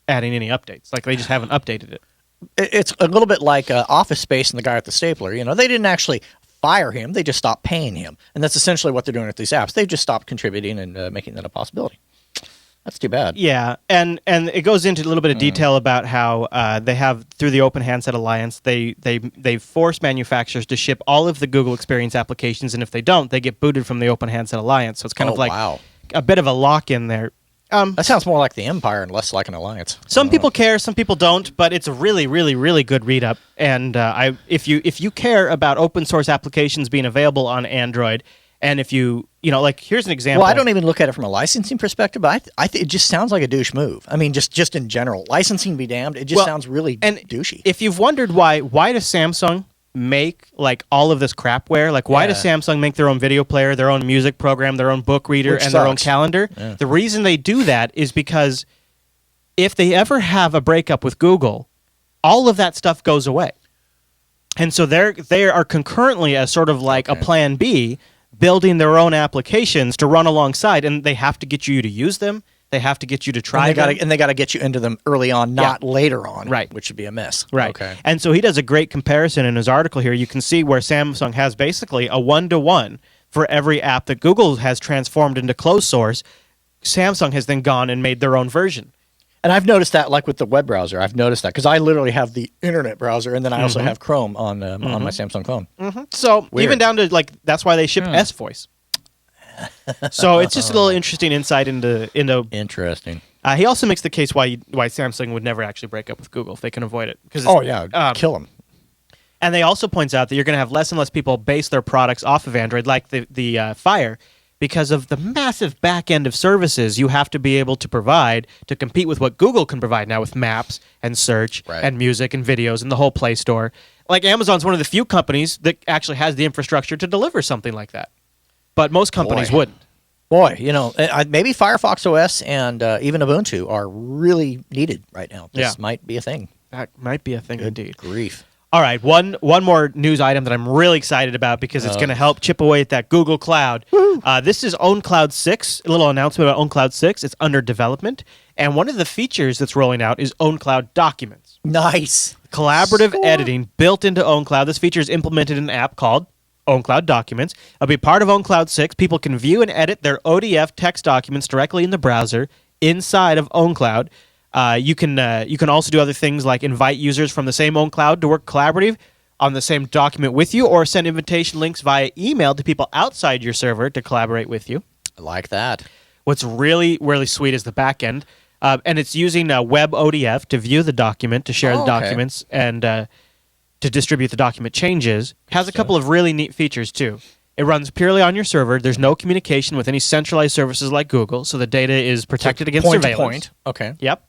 adding any updates. Like, they just haven't updated it. It's a little bit like Office Space and the guy at the stapler. You know, they didn't actually fire him; they just stopped paying him, and that's essentially what they're doing with these apps. They've just stopped contributing and making that a possibility. That's too bad. Yeah, and it goes into a little bit of detail about how they have, through the Open Handset Alliance, they force manufacturers to ship all of the Google Experience applications, and if they don't, they get booted from the Open Handset Alliance. So it's kind of like a bit of a lock-in there. That sounds more like the Empire and less like an alliance. Some people care, some people don't, but it's a really, really, really good read-up. And if you care about open source applications being available on Android, and if you like, here's an example. Well, I don't even look at it from a licensing perspective, but I think it just sounds like a douche move. I mean, just in general, licensing be damned. It just sounds really douchey. If you've wondered why does Samsung make like all of this crapware? Like, why does Samsung make their own video player, their own music program, their own book reader, and their own calendar? Yeah. The reason they do that is because if they ever have a breakup with Google, all of that stuff goes away. And so they are concurrently as sort of like a plan B, building their own applications to run alongside, and they have to get you to use them. They have to get you to try them. And they got to get you into them early on, not later on, right? Which would be a mess. Right. Okay. And so he does a great comparison in his article here. You can see where Samsung has basically a 1-to-1 for every app that Google has transformed into closed source. Samsung has then gone and made their own version. And I've noticed that, like with the web browser, I've noticed that because I literally have the internet browser, and then I also have Chrome on my Samsung phone. So even down to like, that's why they ship S-Voice. So it's just a little interesting insight into Interesting. He also makes the case why Samsung would never actually break up with Google if they can avoid it. Kill them. And they also points out that you're going to have less and less people base their products off of Android, like the Fire, because of the massive back end of services you have to be able to provide to compete with what Google can provide now with Maps and Search and music and videos and the whole Play Store. Like, Amazon's one of the few companies that actually has the infrastructure to deliver something like that. But most companies wouldn't. Boy, maybe Firefox OS and even Ubuntu are really needed right now. This might be a thing. That might be a thing indeed. Grief. All right, one more news item that I'm really excited about because it's going to help chip away at that Google Cloud. This is OwnCloud 6, a little announcement about OwnCloud 6. It's under development. And one of the features that's rolling out is OwnCloud Documents. Nice. Collaborative editing built into OwnCloud. This feature is implemented in an app called OwnCloud Documents. It'll be part of OwnCloud 6. People can view and edit their ODF text documents directly in the browser inside of OwnCloud. You can also do other things like invite users from the same OwnCloud to work collaborative on the same document with you, or send invitation links via email to people outside your server to collaborate with you. I like that. What's really, really sweet is the back end. And it's using Web ODF to view the document, to share the documents, and to distribute the document changes. Has a couple of really neat features, too. It runs purely on your server. There's no communication with any centralized services like Google, so the data is protected against surveillance. Point to point. Okay. Yep.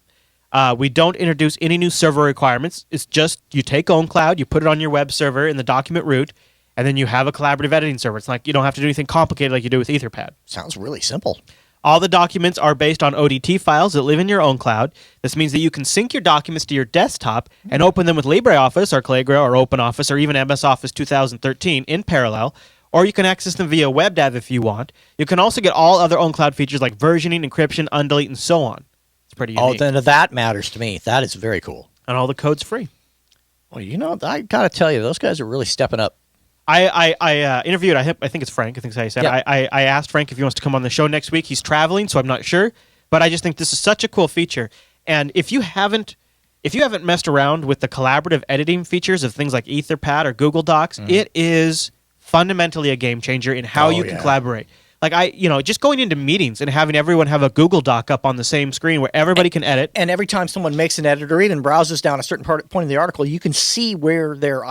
We don't introduce any new server requirements. It's just you take OwnCloud, you put it on your web server in the document root, and then you have a collaborative editing server. It's like you don't have to do anything complicated like you do with Etherpad. Sounds really simple. All the documents are based on ODT files that live in your OwnCloud. This means that you can sync your documents to your desktop and open them with LibreOffice or Calligra or OpenOffice or even MS Office 2013 in parallel, or you can access them via WebDAV if you want. You can also get all other OwnCloud features like versioning, encryption, undelete, and so on. It's pretty unique. Oh, then that matters to me. That is very cool. And all the code's free. Well, I got to tell you, those guys are really stepping up. I interviewed, I think it's Frank, I think that's how you said it. I asked Frank if he wants to come on the show next week. He's traveling, so I'm not sure. But I just think this is such a cool feature. And if you haven't messed around with the collaborative editing features of things like Etherpad or Google Docs, it is fundamentally a game changer in how you can collaborate. Like just going into meetings and having everyone have a Google Doc up on the same screen where everybody can edit. And every time someone makes an edit or even browses down a certain point of the article, you can see where their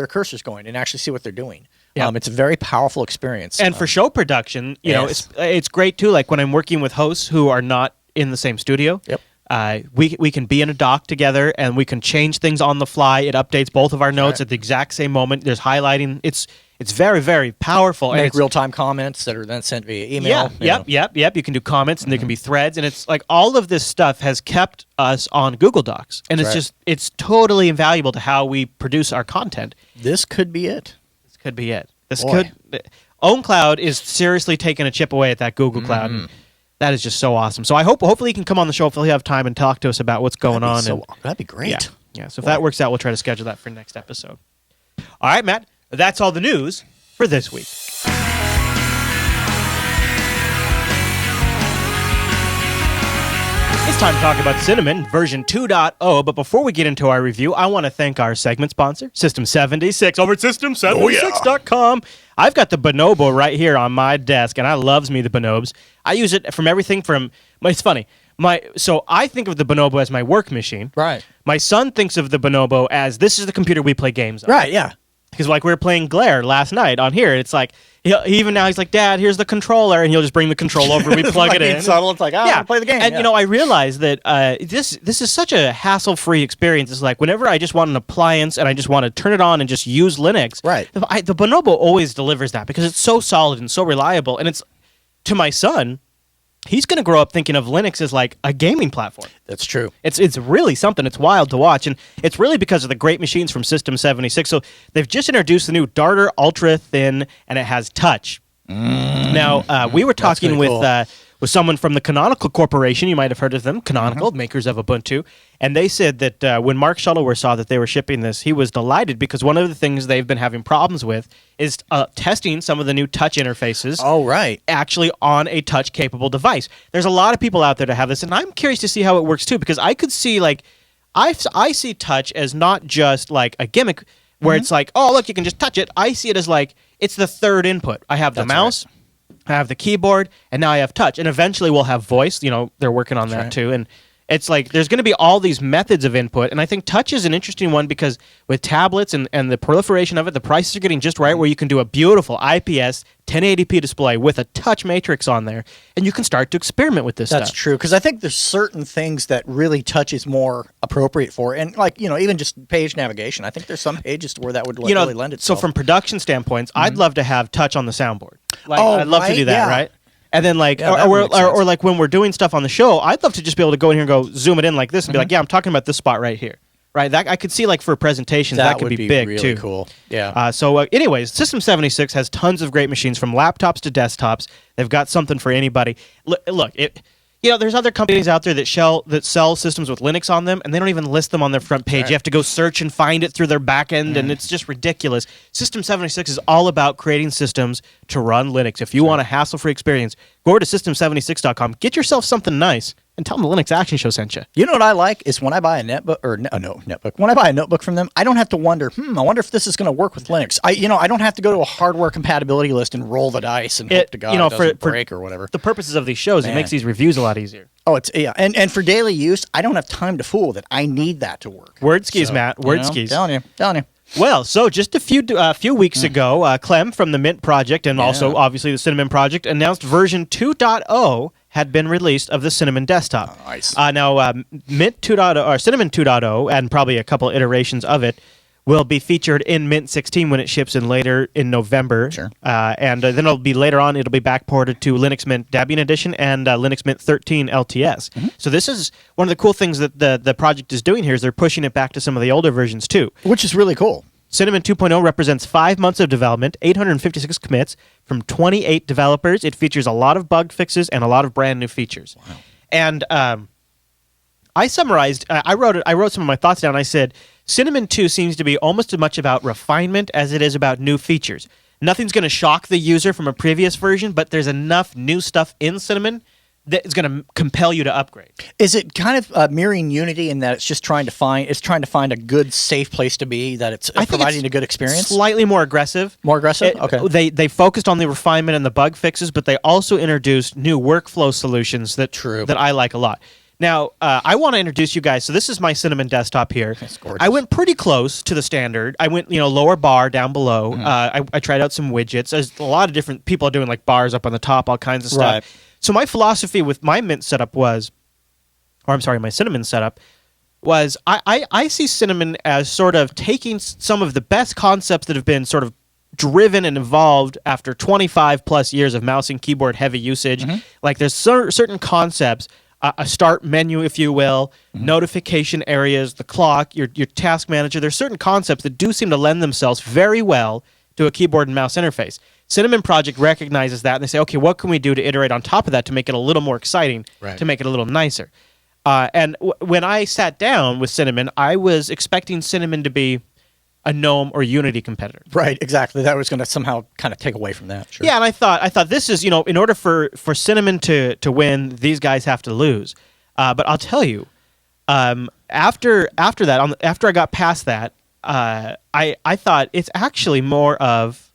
cursor's going and actually see what they're doing. Yeah. It's a very powerful experience. And for show production, you know, Yes. it's great too. Like when I'm working with hosts who are not in the same studio, Yep. we can be in a dock together and we can change things on the fly. It updates both of our notes at the exact same moment. There's highlighting. It's very, very powerful. Make and real-time comments that are then sent via email. Yep. You can do comments and there can be threads. And it's like all of this stuff has kept us on Google Docs. And it's totally invaluable to how we produce our content. This could be it. This could be it. Boy. OwnCloud is seriously taking a chip away at that Google Cloud. And that is just so awesome. So hopefully he can come on the show. Hopefully he'll have time and talk to us about what's going on. That'd be great. Yeah. So if that works out, we'll try to schedule that for next episode. All right, Matt. That's all the news for this week. It's time to talk about Cinnamon version 2.0, but before we get into our review, I want to thank our segment sponsor, System76, over at System76.com. I've got the Bonobo right here on my desk, and I loves me the Bonobos. I use it from everything from, it's funny, so I think of the Bonobo as my work machine. Right. My son thinks of the Bonobo as, this is the computer we play games on. Right, yeah. Because like we were playing Glare last night on here, it's like even now he's like, Dad, here's the controller, and he'll just bring the controller over. We plug it in. Subtle. It's like, I'll play the game. And you know, I realized that this is such a hassle-free experience. It's like whenever I just want an appliance and I just want to turn it on and just use Linux, right? The Bonobo always delivers that because it's so solid and so reliable. And it's to my son. He's going to grow up thinking of Linux as like a gaming platform. That's true. It's really something. It's wild to watch. And it's really because of the great machines from System76. So they've just introduced the new Darter UltraThin, and it has touch. Now, we were talking with someone from the Canonical Corporation. You might have heard of them, Canonical, makers of Ubuntu. And they said that when Mark Shuttleworth saw that they were shipping this, he was delighted because one of the things they've been having problems with is testing some of the new touch interfaces. Oh, right. Actually on a touch-capable device. There's a lot of people out there to have this, and I'm curious to see how it works too, because I could see, like, I see touch as not just like a gimmick where it's like, oh, look, you can just touch it. I see it as like, it's the third input. I have the mouse. Right. I have the keyboard, and now I have touch. And eventually we'll have voice. You know, they're working on that too. And it's like there's going to be all these methods of input. And I think touch is an interesting one because with tablets and the proliferation of it, the prices are getting just right where you can do a beautiful IPS 1080p display with a touch matrix on there. And you can start to experiment with this stuff. That's true, because I think there's certain things that really touch is more appropriate for. And like, you know, even just page navigation. I think there's some pages where that would really lend itself. So from production standpoints, I'd love to have touch on the soundboard. Like, I'd love to do that, right? And then like, or like when we're doing stuff on the show, I'd love to just be able to go in here and go zoom it in like this and be like, yeah, I'm talking about this spot right here. Right, that I could see like for presentations that could be big really too. Cool, yeah. Anyways, System76 has tons of great machines from laptops to desktops. They've got something for anybody. Look, there's other companies out there that sell systems with Linux on them, and they don't even list them on their front page. Right. You have to go search and find it through their back end, and it's just ridiculous. System76 is all about creating systems to run Linux. If you want a hassle-free experience, go over to System76.com, get yourself something nice, and tell them the Linux Action Show sent you. You know what I like is when I buy a netbook, when I buy a notebook from them, I don't have to wonder, I wonder if this is going to work with Linux. I don't have to go to a hardware compatibility list and roll the dice and hope to God it doesn't break or whatever. The purposes of these shows, it makes these reviews a lot easier. Oh, and for daily use, I don't have time to fool with it. I need that to work. Word skis, Matt. Word skis. Telling you. Well, so just a few weeks ago, Clem from the Mint project and also obviously the Cinnamon project announced version 2.0 had been released of the Cinnamon desktop. Oh, nice. Now, Mint 2.0 or Cinnamon 2.0 and probably a couple iterations of it will be featured in Mint 16 when it ships in later in November. Sure. And then it'll be later on. It'll be backported to Linux Mint Debian Edition and Linux Mint 13 LTS. Mm-hmm. So this is one of the cool things that the project is doing here is they're pushing it back to some of the older versions too, which is really cool. Cinnamon 2.0 represents 5 months of development, 856 commits from 28 developers. It features a lot of bug fixes and a lot of brand new features. Wow. And I summarized. I wrote some of my thoughts down. I said Cinnamon 2 seems to be almost as much about refinement as it is about new features. Nothing's going to shock the user from a previous version, but there's enough new stuff in Cinnamon that is going to compel you to upgrade. Is it kind of mirroring Unity in that it's just trying to find a good, safe place to be, that it's providing a good experience? Slightly more aggressive. More aggressive? Okay. They focused on the refinement and the bug fixes, but they also introduced new workflow solutions that I like a lot. Now, I want to introduce you guys. So this is my Cinnamon desktop here. That's gorgeous. I went pretty close to the standard. I went, lower bar down below. I tried out some widgets. There's a lot of different people doing like bars up on the top, all kinds of stuff. Right. So my philosophy with my Mint setup was, my Cinnamon setup was, I see Cinnamon as sort of taking some of the best concepts that have been sort of driven and evolved after 25 plus years of mouse and keyboard heavy usage. Like there's certain concepts, a start menu, if you will, notification areas, the clock, your task manager. There's certain concepts that do seem to lend themselves very well to a keyboard and mouse interface. Cinnamon Project recognizes that, and they say, okay, what can we do to iterate on top of that to make it a little more exciting, to make it a little nicer? And when I sat down with Cinnamon, I was expecting Cinnamon to be a GNOME or Unity competitor. Right, exactly. That was going to somehow kind of take away from that. Sure. Yeah, and I thought this is, in order for Cinnamon to win, these guys have to lose. But I'll tell you, after that, after I got past that, I thought it's actually more of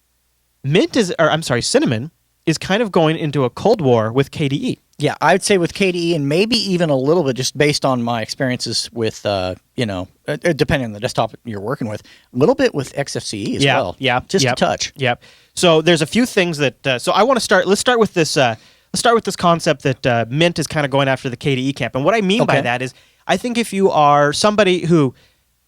Cinnamon is kind of going into a Cold War with KDE. Yeah, I would say with KDE and maybe even a little bit just based on my experiences with, depending on the desktop you're working with, a little bit with XFCE as well. Yeah, just a touch. Yep. So there's a few things that. So I want to start. Let's start with this. Let's start with this concept that Mint is kind of going after the KDE camp, and what I mean by that is, I think if you are somebody who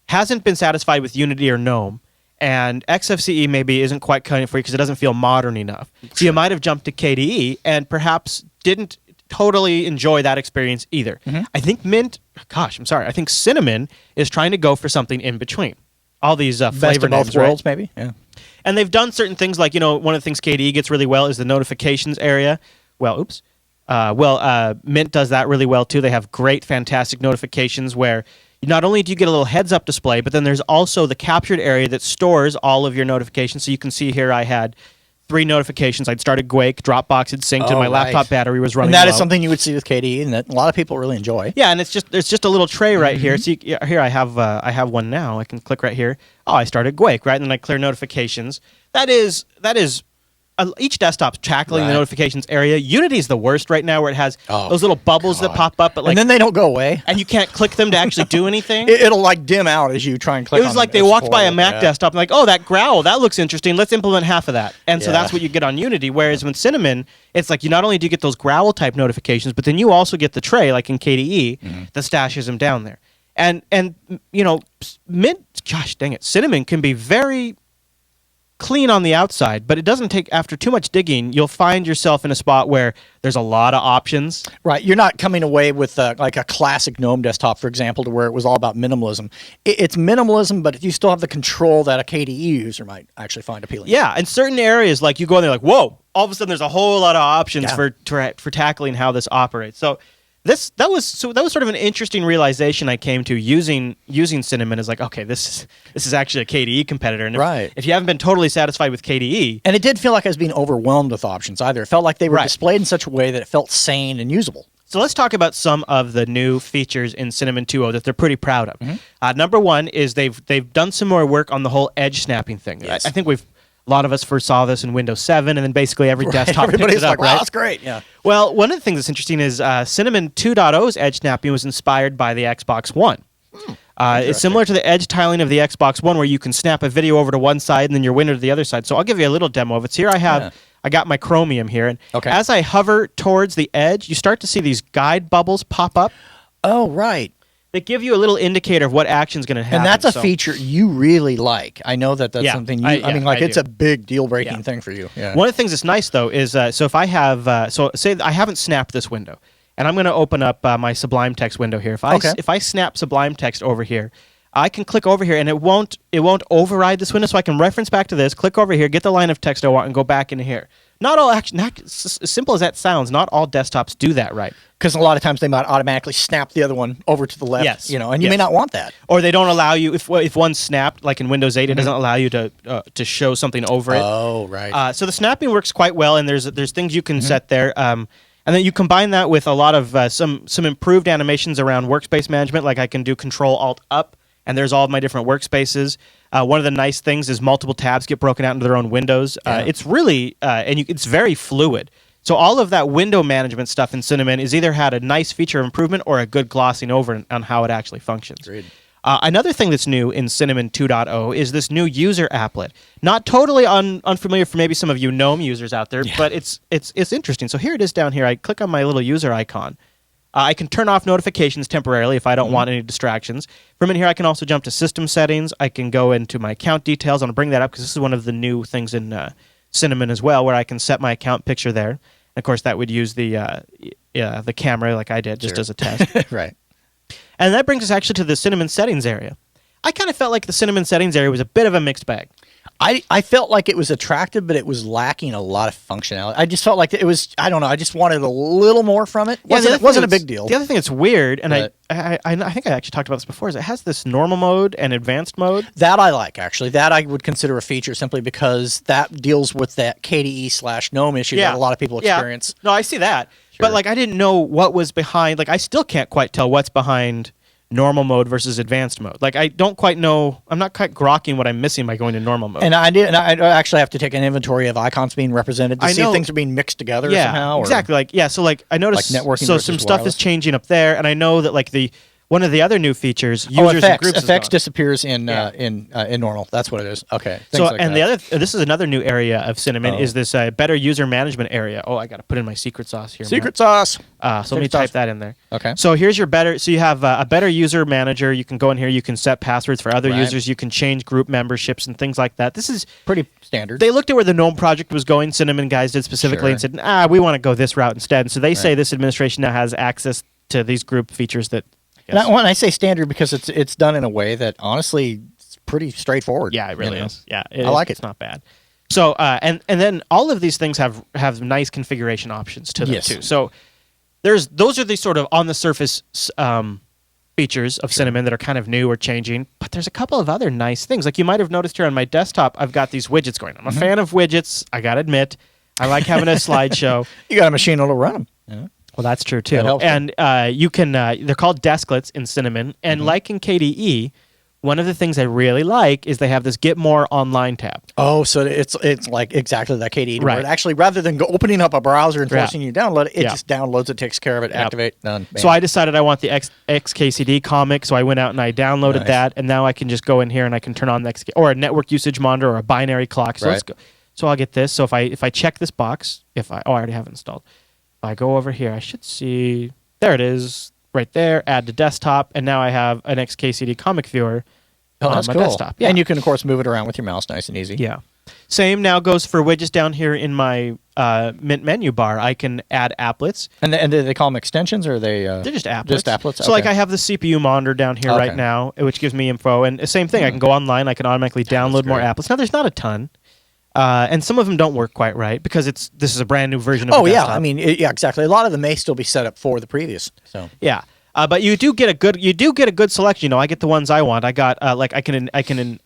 hasn't been satisfied with Unity or GNOME, and XFCE maybe isn't quite cutting it for you because it doesn't feel modern enough, so you might have jumped to KDE and perhaps didn't totally enjoy that experience either. I think I think Cinnamon is trying to go for something in between. All these Best flavor of both names, worlds, right? maybe. Yeah. And they've done certain things like, one of the things KDE gets really well is the notifications area. Mint does that really well too. They have great, fantastic notifications where not only do you get a little heads-up display, but then there's also the captured area that stores all of your notifications. So you can see here I had 3 notifications. I'd started Quake, Dropbox had synced, and my laptop battery was running And that low. is something you would see with KDE, and that a lot of people really enjoy. Yeah, and there's just a little tray right here. So here I have one now. I can click right here. Oh, I started Quake, right? And then I clear notifications. That is each desktop's tackling the notifications area. Unity's the worst right now, where it has those little bubbles that pop up, but and then they don't go away, and you can't click them to actually do anything. It'll like dim out as you try and click. It was like they walked by a Mac desktop and like, oh, that growl, that looks interesting. Let's implement half of that. And so that's what you get on Unity. Whereas with Cinnamon, it's like you not only do you get those growl type notifications, but then you also get the tray, like in KDE, that stashes them down there. And Mint, gosh dang it, Cinnamon can be very clean on the outside, but it doesn't take, after too much digging, you'll find yourself in a spot where there's a lot of options. Right. You're not coming away with like a classic GNOME desktop, for example, to where it was all about minimalism. It's minimalism, but you still have the control that a KDE user might actually find appealing. Yeah, in certain areas, like you go in there like, whoa, all of a sudden there's a whole lot of options for tackling how this operates. So that was sort of an interesting realization I came to using Cinnamon as like, okay, this is actually a KDE competitor. And if you haven't been totally satisfied with KDE, and it did feel like I was being overwhelmed with options either. It felt like they were displayed in such a way that it felt sane and usable. So let's talk about some of the new features in Cinnamon 2.0 that they're pretty proud of. Number one is they've done some more work on the whole edge snapping thing. Yes. I think a lot of us first saw this in Windows 7, and then basically every desktop everybody's picked it up, like, wow, that's great. Yeah. Well, one of the things that's interesting is Cinnamon 2.0's edge snapping was inspired by the Xbox One. It's similar to the edge tiling of the Xbox One, where you can snap a video over to one side and then your window to the other side. So I'll give you a little demo of it. So here I got my Chromium here, and as I hover towards the edge, you start to see these guide bubbles pop up. Oh, right. They give you a little indicator of what action's going to happen. And that's a feature you really like. I know that's something you. It's a big deal-breaking thing for you. Yeah. One of the things that's nice though is so if I have say I haven't snapped this window, and I'm going to open up my Sublime Text window here. If I snap Sublime Text over here, I can click over here, and it won't override this window. So I can reference back to this, click over here, get the line of text I want, and go back into here. Not as simple as that sounds, not all desktops do that right. Because a lot of times they might automatically snap the other one over to the left. Yes. And you may not want that. Or they don't allow you, if one's snapped, like in Windows 8, it doesn't allow you to show something over it. Oh, right. So the snapping works quite well, and there's things you can set there. And then you combine that with a lot of some improved animations around workspace management, like I can do Control-Alt-Up, and there's all of my different workspaces. One of the nice things is multiple tabs get broken out into their own windows. It's really, it's very fluid. So all of that window management stuff in Cinnamon is either had a nice feature improvement or a good glossing over on how it actually functions. Agreed. Another thing that's new in Cinnamon 2.0 is this new user applet. Not totally unfamiliar for maybe some of you GNOME users out there, but it's interesting. So here it is down here. I click on my little user icon. I can turn off notifications temporarily if I don't want any distractions. From in here, I can also jump to system settings. I can go into my account details. I'm going to bring that up because this is one of the new things in Cinnamon as well, where I can set my account picture there. And of course, that would use the camera like I did just as a test. Right. And that brings us actually to the Cinnamon settings area. I kind of felt like the Cinnamon settings area was a bit of a mixed bag. I felt like it was attractive, but it was lacking a lot of functionality. I just felt like it was, I don't know, I just wanted a little more from it. It wasn't a big deal. The other thing that's weird, and I think I actually talked about this before, is it has this normal mode and advanced mode. That I like, actually. That I would consider a feature simply because that deals with that KDE/GNOME issue that a lot of people experience. No, I see that. Sure. But like, I didn't know what was behind, like I still can't quite tell what's behind normal mode versus advanced mode. Like I don't quite know, I'm not quite grokking what I'm missing by going to normal mode. And I actually have to take an inventory of icons being represented to see if things are being mixed together somehow. Exactly. So like I noticed like networking so some stuff is changing up there, and I know that like one of the other new features, users and groups, effects disappears in normal. That's what it is. Okay. So like and this is another new area of Cinnamon is this better user management area. Oh, I got to put in my secret sauce here. Secret sauce. So let me type that in there. Okay. So here's your better. So you have a better user manager. You can go in here. You can set passwords for other users. You can change group memberships and things like that. This is pretty standard. They looked at where the GNOME project was going. Cinnamon guys did specifically and said, we want to go this route instead. And so they say this administration now has access to these group features that. When I say standard, because it's done in a way that honestly is pretty straightforward. Yeah, it really is. Yeah, I like it. It's not bad. So and then all of these things have nice configuration options to them too. So those are the sort of on the surface features of Cinnamon that are kind of new or changing. But there's a couple of other nice things. Like you might have noticed here on my desktop, I've got these widgets going. I'm a fan of widgets. I gotta admit, I like having a slideshow. You got a machine that'll run them. Yeah. Well, that's true too. And you can they're called desklets in Cinnamon, and like in KDE, one of the things I really like is they have this Get More Online tab. Oh, so it's like exactly that KDE. Right. Where it actually, rather than opening up a browser and forcing you to download it, it just downloads it, takes care of it, activate, done. Bam. So I decided I want the XKCD comic, so I went out and I downloaded that, and now I can just go in here and I can turn on the or a network usage monitor or a binary clock. So let's go. So I'll get this. So if I check this box, I already have it installed. If I go over here, I should see, there it is, right there, add to desktop, and now I have an XKCD comic viewer on my desktop. Yeah. And you can, of course, move it around with your mouse nice and easy. Yeah. Same now goes for widgets down here in my Mint menu bar. I can add applets. And do they call them extensions, or are they... They're just applets. Just applets? So like I have the CPU monitor down here right now, which gives me info. And the same thing, I can go online, I can automatically download more applets. Now, there's not a ton. And some of them don't work quite right because this is a brand new version of the desktop. I mean, exactly. A lot of them may still be set up for the previous. So yeah, but you do get a good selection. I get the ones I want. I got I can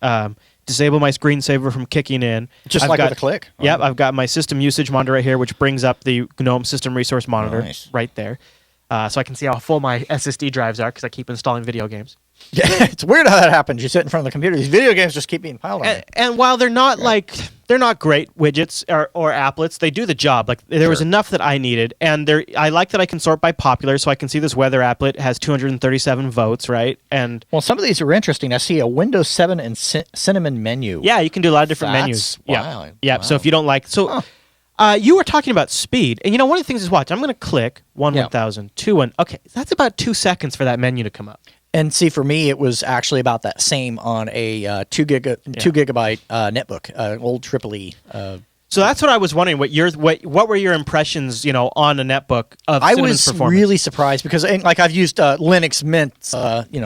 disable my screensaver from kicking in. Just with a click. Yep, I've got my system usage monitor right here, which brings up the GNOME system resource monitor right there, so I can see how full my SSD drives are because I keep installing video games. Yeah, it's weird how that happens. You sit in front of the computer; these video games just keep being piled on. And while they're not they're not great widgets or applets, they do the job. Like there was enough that I needed, and I like that I can sort by popular, so I can see this weather applet has 237 votes, right? And some of these are interesting. I see a Windows 7 and Cinnamon menu. Yeah, you can do a lot of different menus. Wow. Yeah. So if you don't like you were talking about speed, and one of the things is watch. I'm going to click 1000, 2 Okay, that's about 2 seconds for that menu to come up. And see, for me, it was actually about that same on a 2 gigabyte netbook, old Triple E. So that's what I was wondering. What were your impressions, on a netbook of Cinnamon's performance? I was really surprised because, I've used Linux Mint,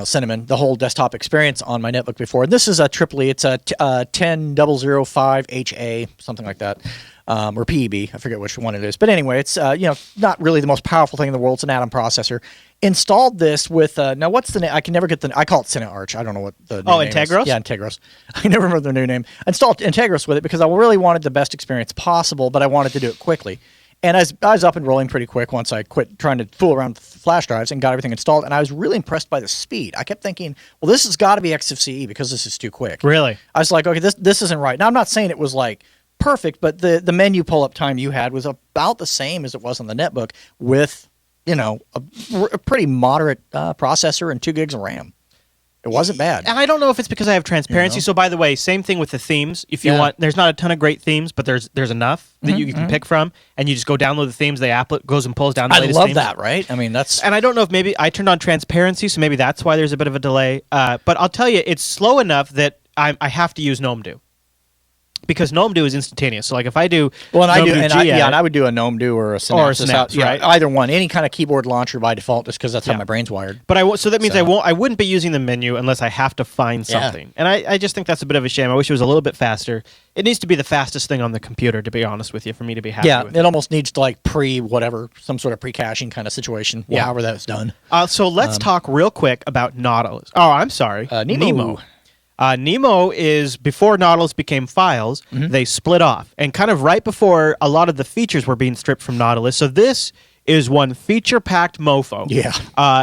Cinnamon, the whole desktop experience on my netbook before. And this is a Triple E. It's a 10005HA, something like that. Or PEB, I forget which one it is. But anyway, it's not really the most powerful thing in the world. It's an Atom processor. Installed this with now what's the name? I can never get I call it CineArch. I don't know what the new name Integros? is. Yeah, Integros. I can never remember the new name. I installed Integros with it because I really wanted the best experience possible, but I wanted to do it quickly. And I was up and rolling pretty quick once I quit trying to fool around with flash drives and got everything installed. And I was really impressed by the speed. I kept thinking, well, this has got to be XFCE because this is too quick. Really? I was like, okay, this isn't right. Now, I'm not saying it was like perfect, but the menu pull-up time you had was about the same as it was on the netbook with, a pretty moderate processor and 2 gigs of RAM. It wasn't bad. And I don't know if it's because I have transparency. So, by the way, same thing with the themes. If you want, there's not a ton of great themes, but there's enough that you can pick from, and you just go download the themes. The app goes and pulls down the latest themes. I love that, right? I mean, that's... And I don't know if maybe I turned on transparency, so maybe that's why there's a bit of a delay. But I'll tell you, it's slow enough that I have to use GNOME-Do. Because GNOME-Do is instantaneous. So, like, if I do I would do a GNOME-Do or a Synapse. Right? Either one. Any kind of keyboard launcher by default, just because that's how my brain's wired. But so that means I wouldn't be using the menu unless I have to find something. And I just think that's a bit of a shame. I wish it was a little bit faster. It needs to be the fastest thing on the computer, to be honest with you, for me to be happy with it. It almost needs to, like, some sort of pre-caching kind of situation, however that's done. So let's talk real quick about Nautilus. Oh, I'm sorry. Nemo. Nemo is, before Nautilus became files, they split off. And kind of right before a lot of the features were being stripped from Nautilus. So this is one feature-packed mofo. Yeah.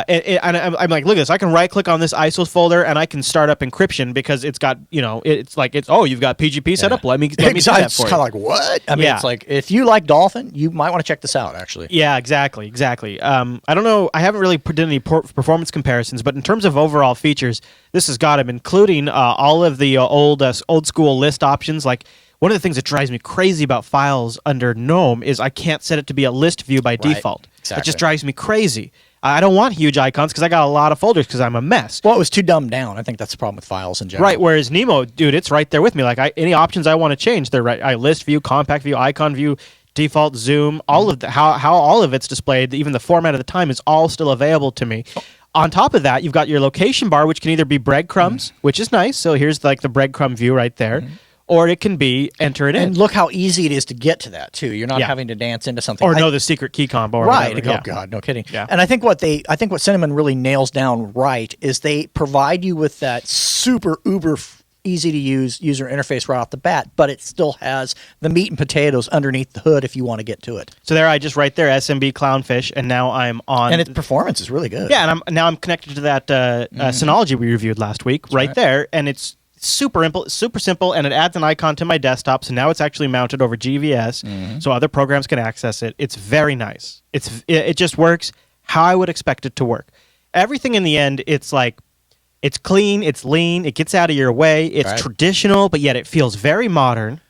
And I'm like, look at this. I can right-click on this ISOs folder, and I can start up encryption because it's got, you've got PGP set up. Let me do that for you. It's kind of like, what? I mean, it's like, if you like Dolphin, you might want to check this out, actually. Yeah, exactly. I don't know. I haven't really done any performance comparisons, but in terms of overall features, this has got them, including all of the old-school list options, like... One of the things that drives me crazy about files under GNOME is I can't set it to be a list view by default. Exactly. It just drives me crazy. I don't want huge icons because I got a lot of folders because I'm a mess. Well, it was too dumbed down. I think that's the problem with files in general. Right, whereas Nemo, dude, it's right there with me. Like any options I want to change, they're right. List view, compact view, icon view, default, zoom, all of how all of it's displayed, even the format of the time is all still available to me. On top of that, you've got your location bar, which can either be breadcrumbs, which is nice. So here's like the breadcrumb view right there. Or it can be enter it in. And look how easy it is to get to that, too. You're not having to dance into something. Or know the secret key combo. Or right. Whatever. Oh, God, no kidding. Yeah. And I think what Cinnamon really nails down right is they provide you with that super uber easy to use user interface right off the bat, but it still has the meat and potatoes underneath the hood if you want to get to it. So right there, SMB Clownfish, and now I'm on... And its performance is really good. Yeah, and I'm connected to that Synology we reviewed last week, right there, and it's super simple, and it adds an icon to my desktop, so now it's actually mounted over GVS, so other programs can access it. It's very nice. It just works how I would expect it to work. Everything in the end, it's like, it's clean, it's lean, it gets out of your way, it's traditional, but yet it feels very modern.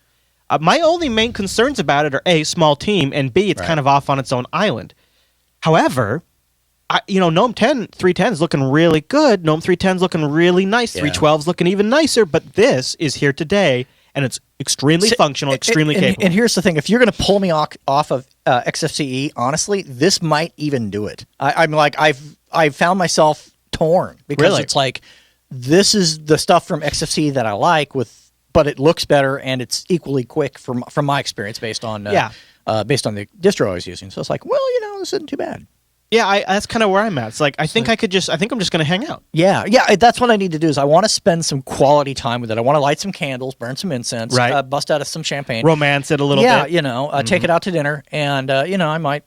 My only main concerns about it are A, small team, and B, it's kind of off on its own island. However... GNOME 3.10 is looking really good. GNOME 3.10 is looking really nice. 3.12 is looking even nicer. But this is here today, and it's extremely functional, extremely capable. And here's the thing: if you're going to pull me off of XFCE, honestly, this might even do it. I've found myself torn because it's like this is the stuff from XFCE that I like, but it looks better and it's equally quick from my experience based on the distro I was using. So it's like, well, this isn't too bad. Yeah, that's kind of where I'm at. It's like I think I'm just going to hang out. Yeah, that's what I need to do. Is I want to spend some quality time with it. I want to light some candles, burn some incense, bust out of some champagne, romance it a little bit. Yeah, take it out to dinner, and I might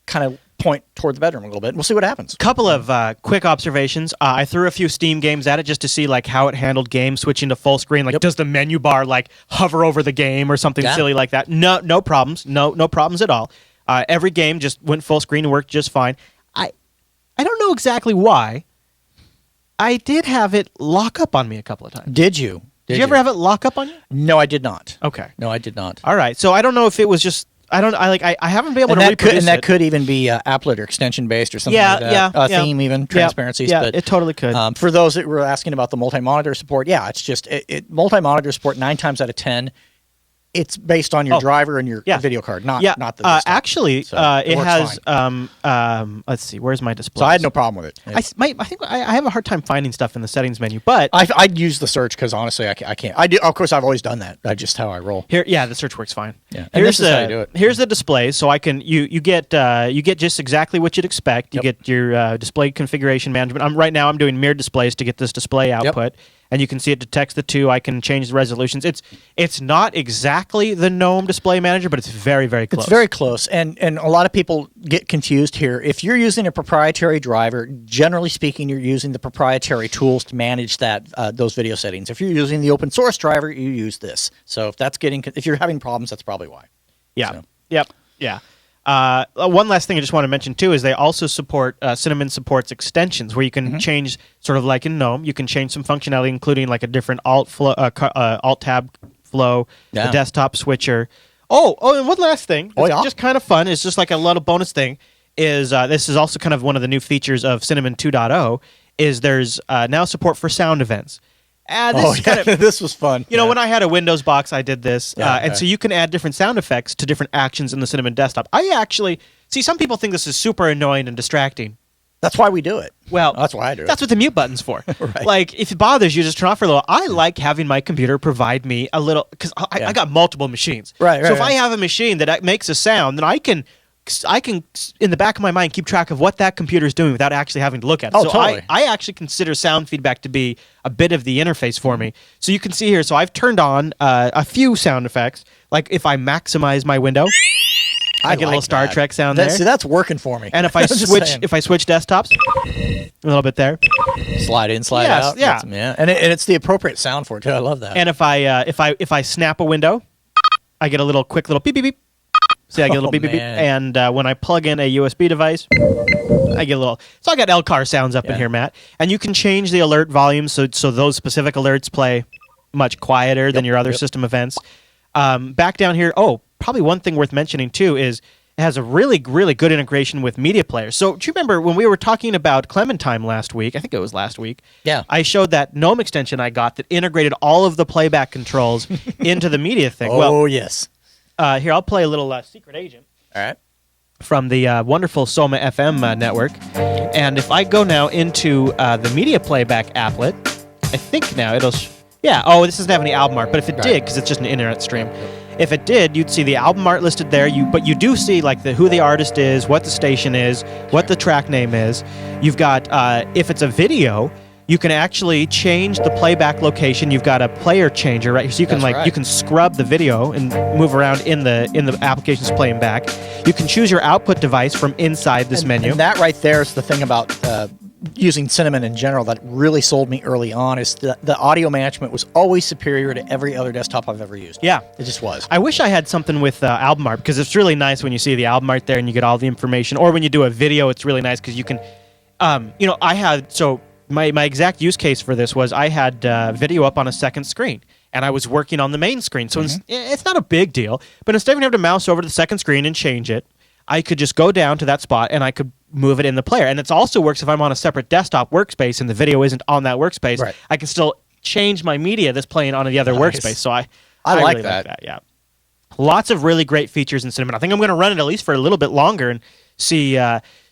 kind of point toward the bedroom a little bit. We'll see what happens. Couple of quick observations. I threw a few Steam games at it just to see like how it handled games switching to full screen. Like, does the menu bar like hover over the game or something silly like that? No problems. No problems at all. Every game just went full screen and worked just fine. I don't know exactly why. I did have it lock up on me a couple of times. Did you? Did you ever have it lock up on you? No, I did not. Okay. No, I did not. All right. So I don't know if it was just I haven't been able to reproduce that could even be applet or extension based or something like that. Theme even, transparencies. Yeah, it totally could. For those that were asking about the multi-monitor support, it's just multi-monitor support 9 times out of 10. It's based on your driver and your video card, not the desktop. Actually, it has. Let's see, where's my display? So I had no problem with it. I think I have a hard time finding stuff in the settings menu, but I'd use the search because honestly, I can't. I do. Of course, I've always done that. That's just how I roll. Here, the search works fine. Yeah, and this is how you do it. Here's the display, so I can you get just exactly what you'd expect. You get your display configuration management. Right now I'm doing mirrored displays to get this display output. and you can see it detects the two. I can change the resolutions. It's not exactly the GNOME Display Manager, but it's very, very close. It's very close, and a lot of people get confused here. If you're using a proprietary driver, generally speaking, you're using the proprietary tools to manage those video settings. If you're using the open source driver, you use this. So if you're having problems, that's probably why. Yeah. So. Yep. Yeah. One last thing I just want to mention too is they also support Cinnamon supports extensions where you can change, sort of like in GNOME, you can change some functionality, including like a different alt tab flow, the desktop switcher. Oh, and one last thing, just kind of fun. It's just like a little bonus thing. Is this is also kind of one of the new features of Cinnamon 2.0 is there's now support for sound events. This was fun. You know, when I had a Windows box, I did this. So you can add different sound effects to different actions in the Cinnamon desktop. I actually, see, some people think this is super annoying and distracting. That's why we do it. Well, that's why I do it. That's what the mute button's for. Right. Like, if it bothers you, just turn off for a little. I like having my computer provide me a little, because I got multiple machines. Right. So if I have a machine that makes a sound, then I can, in the back of my mind, keep track of what that computer is doing without actually having to look at it. Oh, so totally. I actually consider sound feedback to be a bit of the interface for me. So you can see here, so I've turned on a few sound effects. Like if I maximize my window, I get a little Star Trek sound there. See, that's working for me. And if I switch desktops, a little bit there. Slide in, slide out. Yeah. And it's the appropriate sound for it too. I love that. And if I snap a window, I get a quick little beep beep beep. See, I get a little beep, beep, beep. And when I plug in a USB device, I get a little... So I got LCAR sounds up in here, Matt. And you can change the alert volume so those specific alerts play much quieter than your other system events. Back down here, probably one thing worth mentioning, too, is it has a really, really good integration with media players. So do you remember when we were talking about Clementine last week? I think it was last week. Yeah. I showed that GNOME extension I got that integrated all of the playback controls into the media thing. Yes. Here, I'll play a little Secret Agent. All right. From the wonderful Soma FM network. And if I go now into the media playback applet, I think now it'll... this doesn't have any album art, but if it did, because it's just an internet stream, if it did, you'd see the album art listed there, but you do see like who the artist is, what the station is, what the track name is. You've got, if it's a video... You can actually change the playback location. You've got a player changer right here, so you can you can scrub the video and move around in the applications playing back. You can choose your output device from inside this menu. And that right there is the thing about using Cinnamon in general that really sold me early on. Is the audio management was always superior to every other desktop I've ever used. Yeah, it just was. I wish I had something with album art because it's really nice when you see the album art there and you get all the information. Or when you do a video, it's really nice because you can, I had My exact use case for this was I had video up on a second screen, and I was working on the main screen. So it's not a big deal, but instead of having to mouse over to the second screen and change it, I could just go down to that spot, and I could move it in the player. And it also works if I'm on a separate desktop workspace and the video isn't on that workspace. Right. I can still change my media that's playing on the other workspace. So I like really that. like that. Yeah, lots of really great features in Cinnamon. I think I'm going to run it at least for a little bit longer and see.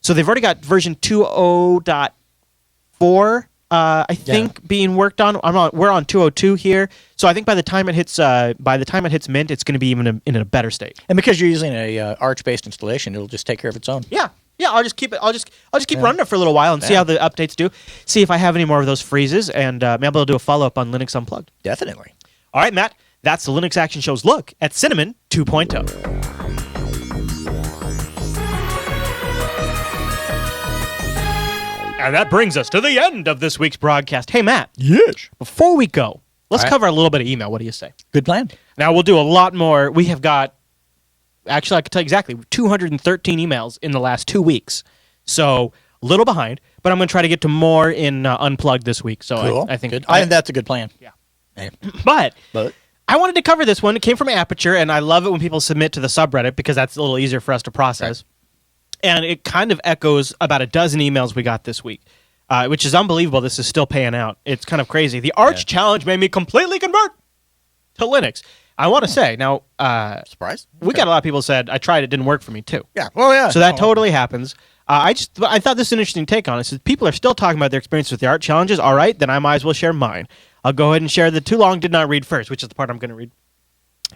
So they've already got version 2.0.4, I think, being worked on. We're on 2.02 here, so I think by the time it hits Mint, it's going to be even in a better state. And because you're using a Arch-based installation, it'll just take care of its own. Yeah. I'll just keep it. I'll just keep running it for a little while and see how the updates do. See if I have any more of those freezes, and maybe I'll do a follow up on Linux Unplugged. Definitely. All right, Matt. That's the Linux Action Show's look at Cinnamon 2.0. And that brings us to the end of this week's broadcast. Hey, Matt. Yes. Before we go, let's cover a little bit of email. What do you say? Good plan. Now, we'll do a lot more. We have got, actually, I can tell you exactly, 213 emails in the last 2 weeks. So, a little behind, but I'm going to try to get to more in Unplugged this week. So, cool. I think good. I think that's a good plan. Yeah. Hey. But I wanted to cover this one. It came from Aperture, and I love it when people submit to the subreddit because that's a little easier for us to process. Right. And it kind of echoes about a dozen emails we got this week, which is unbelievable. This is still paying out. It's kind of crazy. The Arch challenge made me completely convert to Linux. I want to say, now... Surprise? We got a lot of people said, I tried, it didn't work for me, too. Yeah. Well, yeah. So that totally happens. I thought this was an interesting take on it. So people are still talking about their experience with the Arch challenges. All right, then I might as well share mine. I'll go ahead and share the too long did not read first, which is the part I'm going to read.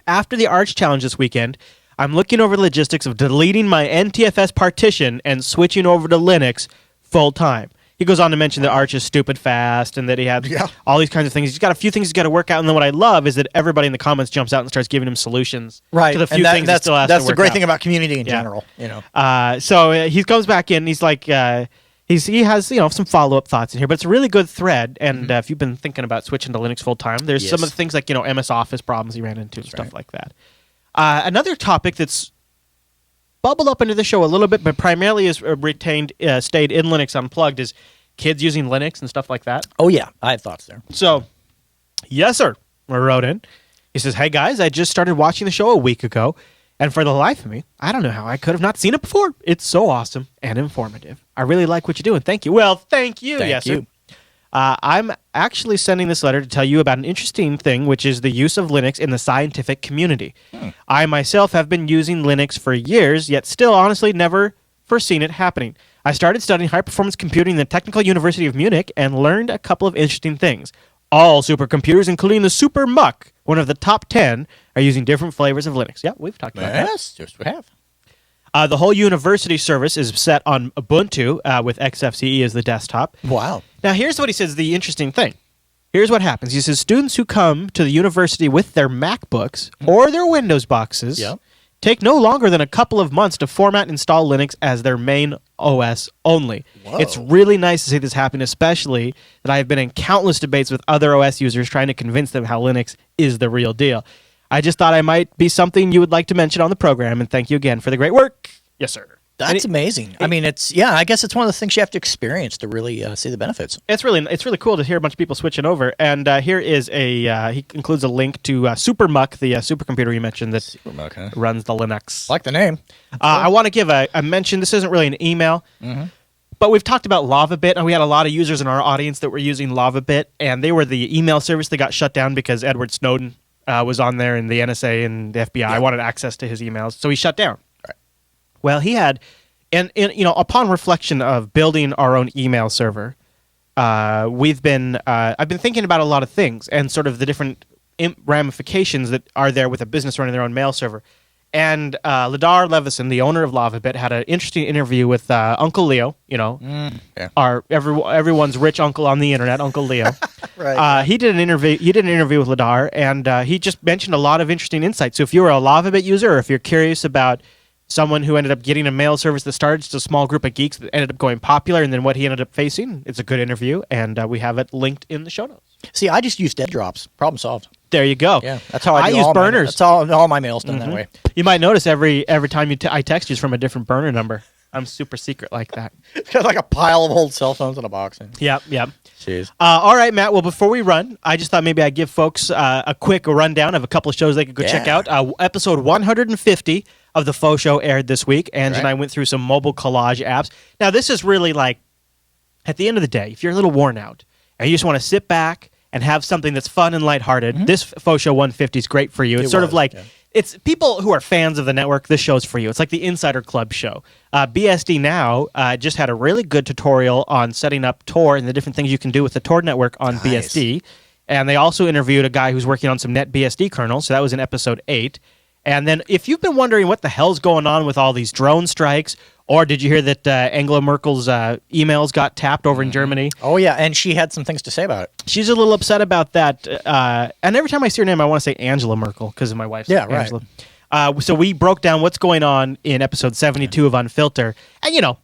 After the Arch challenge this weekend, I'm looking over the logistics of deleting my NTFS partition and switching over to Linux full time. he goes on to mention that Arch is stupid fast and that he had all these kinds of things. He's got a few things he's got to work out. And then what I love is that everybody in the comments jumps out and starts giving him solutions to the few things he still has to work out. That's the great thing about community in general. So he comes back in. He's like, he has some follow-up thoughts in here, but it's a really good thread. And if you've been thinking about switching to Linux full-time, there's some of the things like, MS Office problems he ran into and stuff like that. Another topic that's bubbled up into the show a little bit, but primarily is stayed in Linux Unplugged, is kids using Linux and stuff like that. Oh, yeah. I have thoughts there. So, yes, sir. I wrote in. He says, hey, guys, I just started watching the show a week ago, and for the life of me, I don't know how I could have not seen it before. It's so awesome and informative. I really like what you're doing. Thank you. Well, thank you. Thank you. Sir. I'm actually sending this letter to tell you about an interesting thing, which is the use of Linux in the scientific community. I myself have been using Linux for years, yet still honestly never foreseen it happening. I started studying high-performance computing in the Technical University of Munich and learned a couple of interesting things. All supercomputers, including the Super Muck, one of the top 10, are using different flavors of Linux. Yeah, we've talked about that. Yes, yes, we have. The whole university service is set on Ubuntu with XFCE as the desktop. Wow. Now, here's what he says, the interesting thing. Here's what happens. He says, students who come to the university with their MacBooks or their Windows boxes take no longer than a couple of months to format and install Linux as their main OS only. Whoa. It's really nice to see this happen, especially that I have been in countless debates with other OS users trying to convince them how Linux is the real deal. I just thought I might be something you would like to mention on the program, and thank you again for the great work. Yes, sir. That's amazing. I mean, I guess it's one of the things you have to experience to really see the benefits. It's really cool to hear a bunch of people switching over. And here is he includes a link to SuperMuck, the supercomputer you mentioned that runs the Linux. I like the name. I want to give a mention. This isn't really an email, but we've talked about LavaBit, and we had a lot of users in our audience that were using LavaBit, and they were the email service that got shut down because Edward Snowden was on there, and the NSA and the FBI wanted access to his emails, so he shut down. Right. Well, he had, and upon reflection of building our own email server, I've been thinking about a lot of things and sort of the different ramifications that are there with a business running their own mail server. And Ladar Levison, the owner of LavaBit, had an interesting interview with Uncle Leo. Everyone's rich uncle on the internet, Uncle Leo. Right. He did an interview with Ladar, and he just mentioned a lot of interesting insights. So if you're a LavaBit user, or if you're curious about someone who ended up getting a mail service that started just a small group of geeks that ended up going popular, and then what he ended up facing, it's a good interview, and we have it linked in the show notes. See, I just use dead drops. Problem solved. There you go. Yeah, that's how I use burners. That's all my mail's done that way. You might notice every time I text you from a different burner number. I'm super secret like that. It's got like a pile of old cell phones in a box. Yep. Jeez. All right, Matt. Well, before we run, I just thought maybe I'd give folks a quick rundown of a couple of shows they could go check out. Episode 150 of the Faux Show aired this week. Ange and I went through some mobile collage apps. Now, this is really like, at the end of the day, if you're a little worn out and you just want to sit back and have something that's fun and lighthearted, this Faux Show 150 is great for you. It's sort of like, it's people who are fans of the network, this show's for you. It's like the Insider Club show. BSD Now just had a really good tutorial on setting up Tor and the different things you can do with the Tor network on BSD. And they also interviewed a guy who's working on some NetBSD kernels, so that was in episode 8. And then if you've been wondering what the hell's going on with all these drone strikes, or did you hear that Angela Merkel's emails got tapped over in Germany? Oh, yeah, and she had some things to say about it. She's a little upset about that. And every time I see her name, I want to say Angela Merkel because of my wife's name, Angela. So we broke down what's going on in episode 72 of Unfilter. And,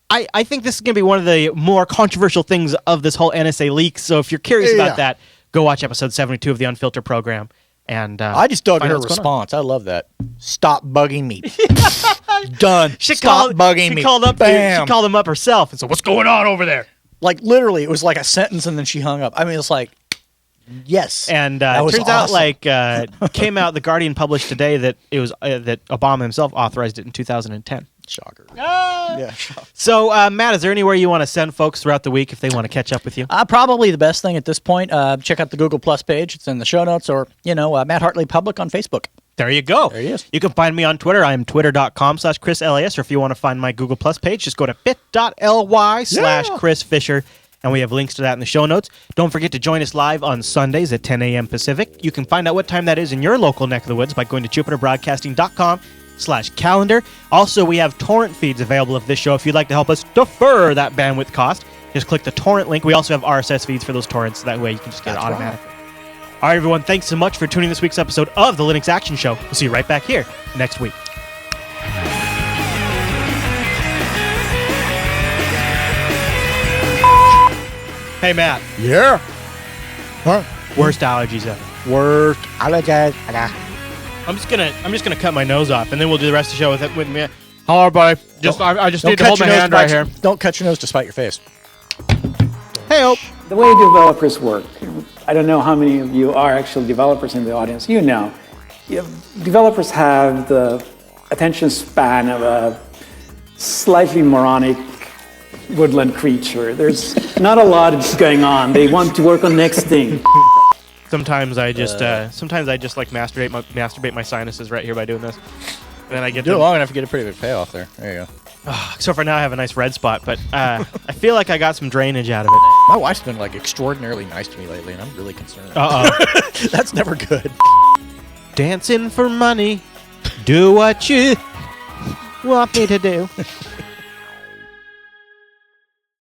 I think this is going to be one of the more controversial things of this whole NSA leak. So if you're curious about that, go watch episode 72 of the Unfilter program. And I just dug her response. I love that. Stop bugging me. Done. Stop bugging me. She called him up herself and said, "What's going on over there?" Like literally, it was like a sentence, and then she hung up. I mean, it's like, yes. And it turns out, like, came out. The Guardian published today that it was that Obama himself authorized it in 2010. Shocker. Yeah. So, Matt, is there anywhere you want to send folks throughout the week if they want to catch up with you? Probably the best thing at this point, check out the Google Plus page. It's in the show notes, or, Matt Hartley Public on Facebook. There you go. There he is. You can find me on Twitter. I am twitter.com/ChrisLAS, or if you want to find my Google Plus page, just go to bit.ly/Chris Fisher, and we have links to that in the show notes. Don't forget to join us live on Sundays at 10 a.m. Pacific. You can find out what time that is in your local neck of the woods by going to jupiterbroadcasting.com/calendar. Also, we have torrent feeds available of this show if you'd like to help us defer that bandwidth cost. Just click the torrent link. We also have RSS feeds for those torrents. That way you can just get it automatically. All right, everyone. Thanks so much for tuning this week's episode of the Linux Action Show. We'll see you right back here next week. Hey, Matt. Yeah. Huh? Worst allergies ever. Worst allergies. I'm just gonna cut my nose off, and then we'll do the rest of the show with me. Hello, everybody. I just need to hold my hand right here. Don't cut your nose to spite your face. Hey, The way developers work, I don't know how many of you are actually developers in the audience. You know, developers have the attention span of a slightly moronic woodland creature. There's not a lot going on. They want to work on next thing. Sometimes I just like masturbate my sinuses right here by doing this. And then I get Do it long enough to get a pretty big payoff there. There you go. So for now, I have a nice red spot, but I feel like I got some drainage out of it. My wife's been like extraordinarily nice to me lately, and I'm really concerned. That's never good. Dancing for money. Do what you want me to do.